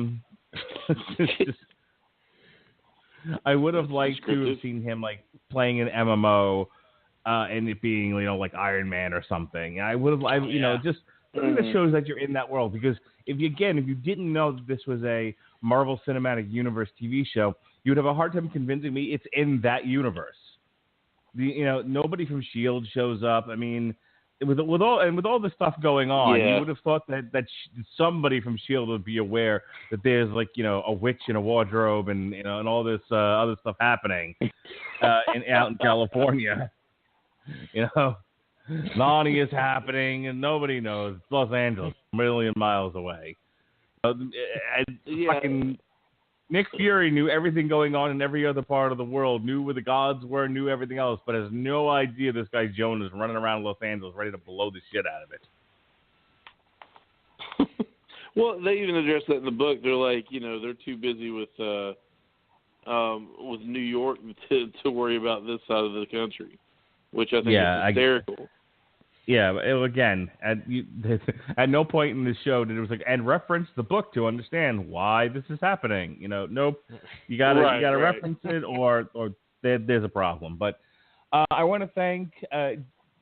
would have liked to have seen him like playing an MMO and it being like Iron Man or something. I would have, just something that shows that you're in that world. Because if you didn't know that this was a Marvel Cinematic Universe TV show, you would have a hard time convincing me it's in that universe. Nobody from S.H.I.E.L.D. shows up. I mean, with all the stuff going on, you would have thought that somebody from S.H.I.E.L.D. would be aware that there's a witch in a wardrobe and and all this other stuff happening out in California. Lonnie is happening and nobody knows. It's Los Angeles, a million miles away. Fucking Nick Fury knew everything going on in every other part of the world, knew where the gods were, knew everything else, but has no idea this guy Jonah is running around Los Angeles ready to blow the shit out of it. Well, they even address that in the book. They're like, they're too busy with New York to worry about this side of the country, which I think is hysterical. Again, at no point in this show did it was and reference the book to understand why this is happening. Nope. You gotta reference it or there's a problem. But I want to thank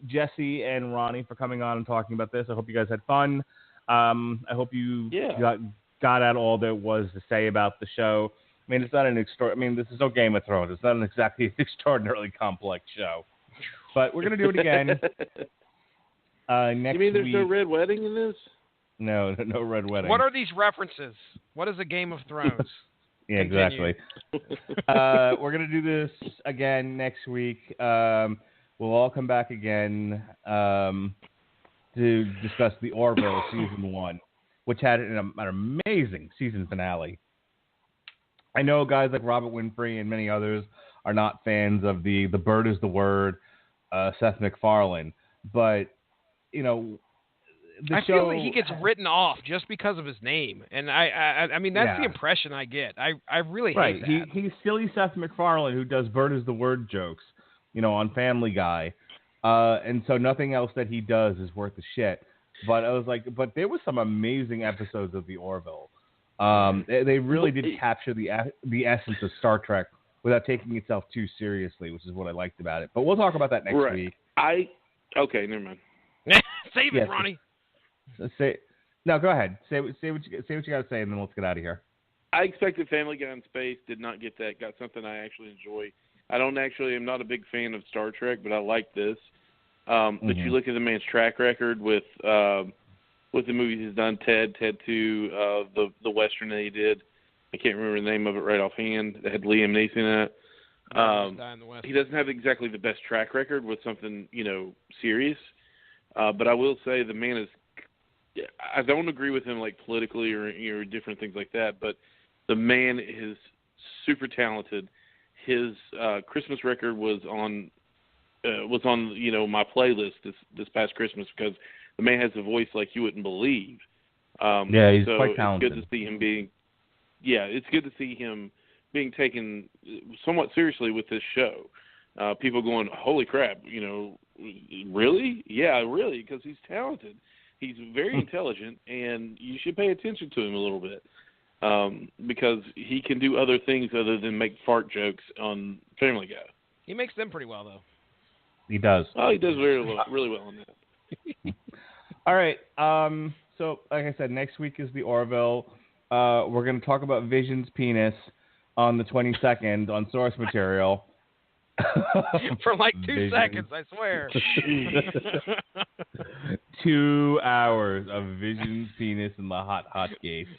Jesse and Ronnie for coming on and talking about this. I hope you guys had fun. I hope you got out all there was to say about the show. I mean, it's not this is no Game of Thrones. It's not an exactly extraordinarily complex show. But we're gonna do it again. Next you mean there's week. no Red Wedding in this? No Red Wedding. What are these references? What is a Game of Thrones? Yeah, exactly. We're going to do this again next week. We'll all come back again to discuss the Orville Season 1, which had an amazing season finale. I know guys like Robert Winfrey and many others are not fans of the Bird is the Word, Seth MacFarlane, but the I show, feel like he gets written off just because of his name, and I mean that's the impression I get. I really hate that. He's silly Seth MacFarlane who does "Bird is the word" jokes, on Family Guy, and so nothing else that he does is worth the shit. But I was like, but there was some amazing episodes of the Orville. They really did capture the essence of Star Trek without taking itself too seriously, which is what I liked about it. But we'll talk about that next week. Okay, never mind. Save it, Ronnie. No, go ahead. Say what you got to say, and then let's get out of here. I expected Family Guy in space. Did not get that. Got something I actually enjoy. I'm not a big fan of Star Trek, but I like this. But you look at the man's track record with the movies he's done, Ted 2, the Western that he did. I can't remember the name of it right offhand. It had Liam Neeson in it. He doesn't have exactly the best track record with something, serious. But I will say the man is – I don't agree with him like politically or different things like that, but the man is super talented. His Christmas record was on my playlist this past Christmas because the man has a voice like you wouldn't believe. He's quite talented. It's good to see him it's good to see him being taken somewhat seriously with this show. People going, holy crap, really? Yeah, really, because he's talented. He's very intelligent, and you should pay attention to him a little bit because he can do other things other than make fart jokes on Family Guy. He makes them pretty well, though. He does. Oh, he does really well on that. All right. So, like I said, next week is the Orville. We're going to talk about Vision's penis on the 22nd on source material. For like 2 seconds, I swear. 2 hours of Vision's penis in the hot gates.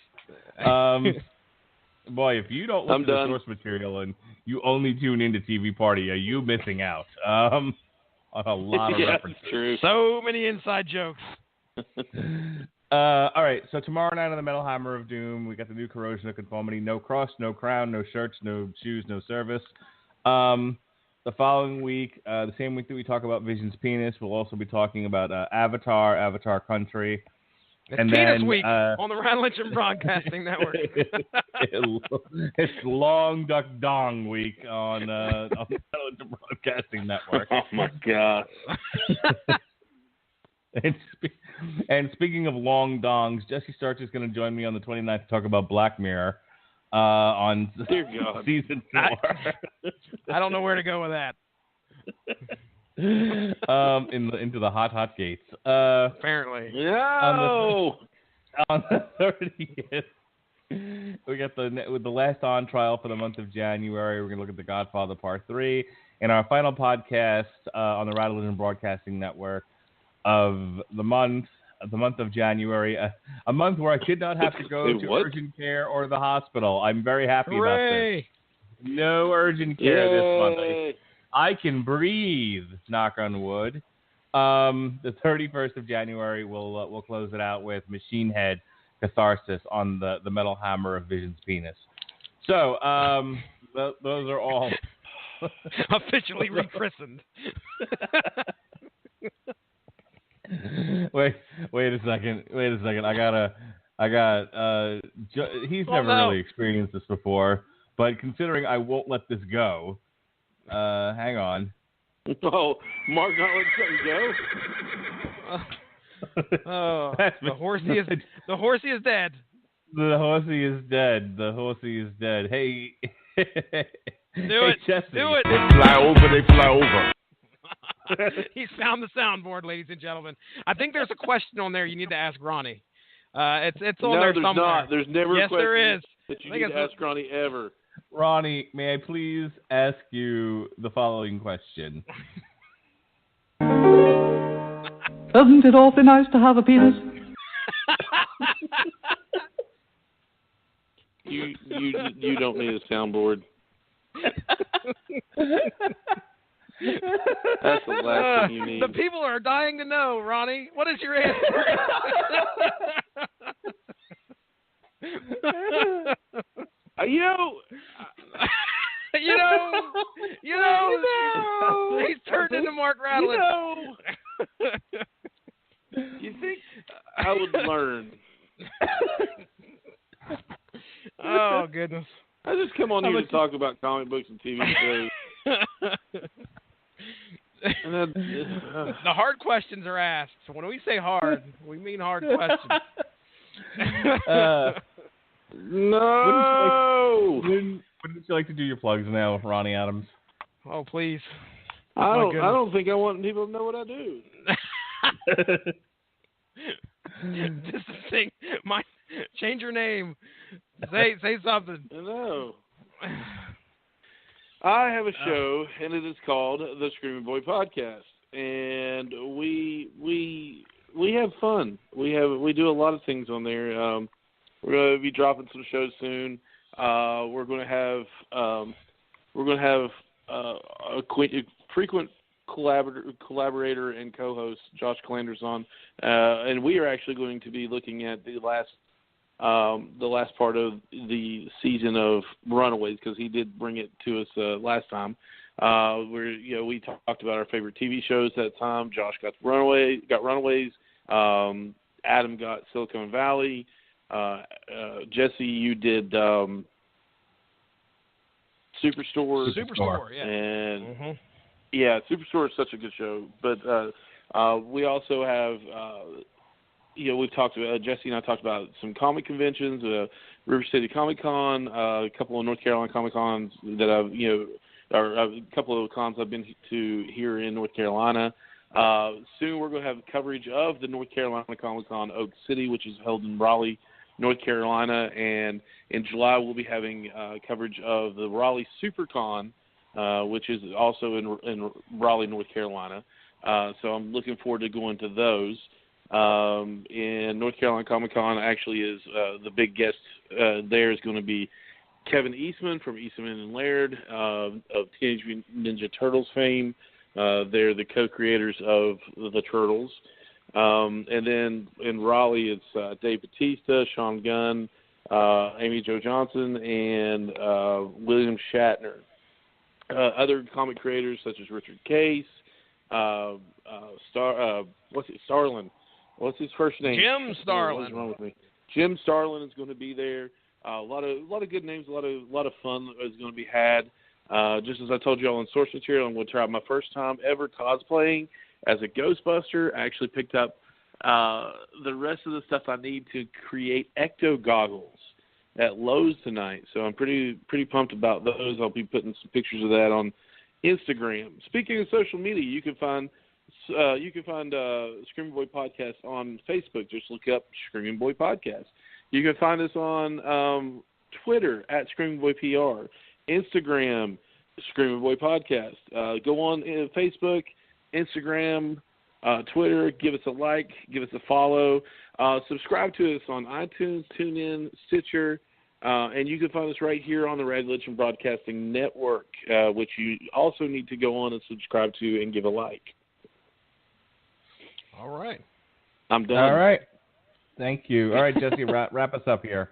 Boy, if you don't look at the source material and you only tune into TV Party, are you missing out on a lot of references? True. So many inside jokes. All right, so tomorrow night on the Metal Hammer of Doom, we got the new Corrosion of Conformity. No cross, no crown, no shirts, no shoes, no service. The following week, the same week that we talk about Vision's penis, we'll also be talking about Avatar Country. It's and Penis then, Week on the Radulich Broadcasting Network. It's Long Duck Dong Week on the Radulich Broadcasting Network. Oh, my God. And speaking of long dongs, Jesse Starcher is going to join me on the 29th to talk about Black Mirror on season 4. I don't know where to go with that. Into the hot gates. Apparently. No! On the 30th, we got the last on trial for the month of January. We're going to look at The Godfather Part 3. And our final podcast on the Radulich Broadcasting Network of the month of January, a month where I did not have to go to urgent care or the hospital. I'm very happy about this. No urgent care this month. I can breathe, knock on wood. The 31st of January, we'll close it out with Machine Head Catharsis on the Metal Hammer of Vision's penis. So, those are all officially rechristened. Wait a second. He's never really experienced this before, but considering I won't let this go, hang on. Oh, Mark not letting something go? The horsey is dead. The horsey is dead. The horsey is dead. Hey. Do it. Jesse. Do it. They fly over. He's found the soundboard, ladies and gentlemen. I think there's a question on there you need to ask Ronnie. It's on there somewhere. No, there's not. There's never a question there is. that you need to ask Ronnie ever. Ronnie, may I please ask you the following question? Isn't it awfully nice to have a penis? You don't need a soundboard. That's the last thing you need. The people are dying to know, Ronnie. What is your answer? He's turned into Mark Radulich. You think learn. Oh, goodness. I just come on here to talk about comic books and TV shows. And then, the hard questions are asked. So when we say hard, we mean hard questions. No. Wouldn't you like to do your plugs now, Ronnie Adams? Oh, please. I don't think I want people to know what I do. This is the thing. Change your name. Say something. No. I have a show, and it is called the Screaming Boy Podcast, and we have fun. We do a lot of things on there. We're going to be dropping some shows soon. We're going to have a frequent collaborator and co-host Josh Calanders on, and we are actually going to be looking at the last part of the season of Runaways, because he did bring it to us last time. We talked about our favorite TV shows that time. Josh got Runaways. Adam got Silicon Valley. Jesse, you did Superstore. Superstore, yeah. And yeah, Superstore is such a good show. But we also have, we've talked about, Jesse and I talked about some comic conventions, River City Comic Con, a couple of North Carolina Comic Cons that or a couple of cons I've been to here in North Carolina. Soon we're going to have coverage of the North Carolina Comic Con Oak City, which is held in Raleigh, North Carolina, and in July we'll be having coverage of the Raleigh SuperCon, which is also in Raleigh, North Carolina. So I'm looking forward to going to those. And North Carolina Comic Con actually is the big guest there is going to be Kevin Eastman from Eastman and Laird of Teenage Mutant Ninja Turtles fame. They're the co-creators of the Turtles. And then in Raleigh, it's Dave Bautista, Sean Gunn, Amy Jo Johnson, and William Shatner. Other comic creators such as Richard Case, Starlin. What's his first name? Jim Starlin. What's wrong with me? Jim Starlin is going to be there. A lot of good names. A lot of fun is going to be had. Just as I told you all in source material, I'm going to try my first time ever cosplaying as a Ghostbuster. I actually picked up the rest of the stuff I need to create ecto goggles at Lowe's tonight. So I'm pretty pumped about those. I'll be putting some pictures of that on Instagram. Speaking of social media, you can find Screaming Boy Podcast on Facebook. Just look up Screaming Boy Podcast. You can find us on Twitter at Screaming Boy PR, Instagram Screaming Boy Podcast. Go on Facebook, Instagram, Twitter. Give us a like, give us a follow. Subscribe to us on iTunes, TuneIn, Stitcher, and you can find us right here on the Radulich and Broadcasting Network, which you also need to go on and subscribe to and give a like. All right. I'm done. All right. Thank you. All right, Jesse, wrap us up here.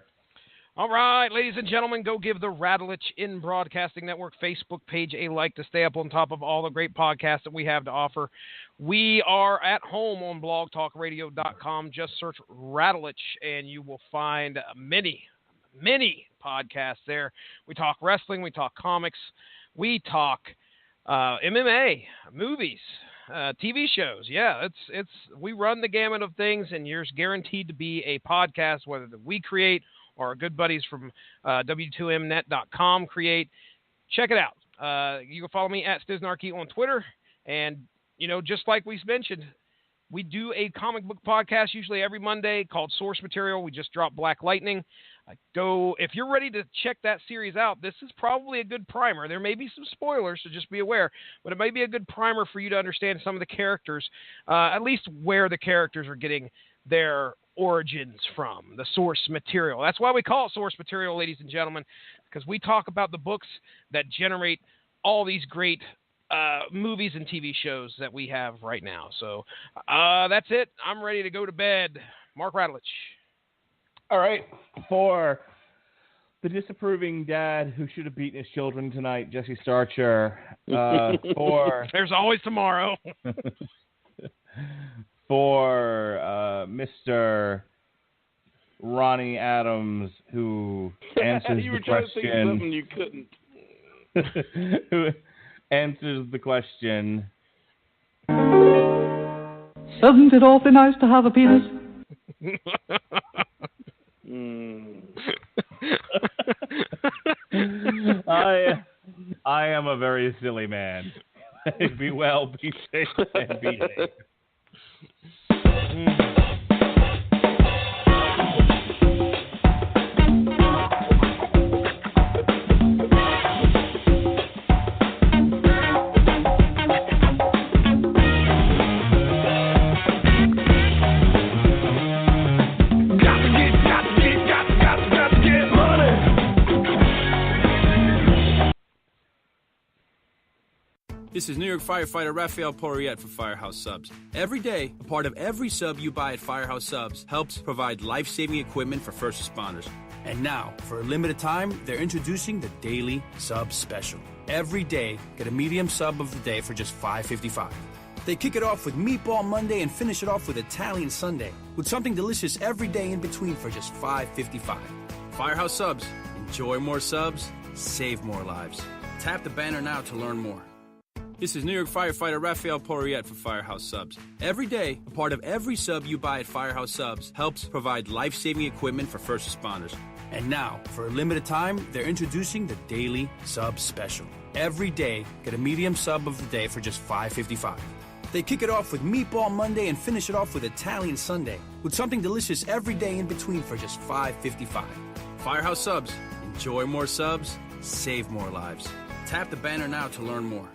All right, ladies and gentlemen, go give the Radulich in Broadcasting Network Facebook page a like to stay up on top of all the great podcasts that we have to offer. We are at home on blogtalkradio.com. Just search Radulich, and you will find many podcasts there. We talk wrestling, we talk comics, we talk MMA, movies, TV shows. Yeah, it's we run the gamut of things, and yours guaranteed to be a podcast, whether that we create or our good buddies from W2Mnet.com create. Check it out. You can follow me at Stiznarkey on Twitter. And, just like we mentioned, we do a comic book podcast usually every Monday called Source Material. We just dropped Black Lightning. If you're ready to check that series out, this is probably a good primer. There may be some spoilers, so just be aware. But it may be a good primer for you to understand some of the characters, at least where the characters are getting their origins from, the source material. That's why we call it source material, ladies and gentlemen, because we talk about the books that generate all these great movies and TV shows that we have right now. So that's it. I'm ready to go to bed. Mark Radulich. All right. For the disapproving dad who should have beaten his children tonight, Jesse Starcher. There's always tomorrow. For Mr. Ronnie Adams, who answers you were the trying to think of question. something you couldn't. Who answers the question. Isn't it awfully nice to have a penis? I am a very silly man. Be well, be safe, and behave. This is New York firefighter Raphael Porriette for Firehouse Subs. Every day, a part of every sub you buy at Firehouse Subs helps provide life-saving equipment for first responders. And now, for a limited time, they're introducing the Daily Sub Special. Every day, get a medium sub of the day for just $5.55. They kick it off with Meatball Monday and finish it off with Italian Sunday, with something delicious every day in between for just $5.55. Firehouse Subs. Enjoy more subs, save more lives. Tap the banner now to learn more. This is New York firefighter Raphael Porriette for Firehouse Subs. Every day, a part of every sub you buy at Firehouse Subs helps provide life-saving equipment for first responders. And now, for a limited time, they're introducing the Daily Sub Special. Every day, get a medium sub of the day for just $5.55. They kick it off with Meatball Monday and finish it off with Italian Sunday, with something delicious every day in between for just $5.55. Firehouse Subs. Enjoy more subs, save more lives. Tap the banner now to learn more.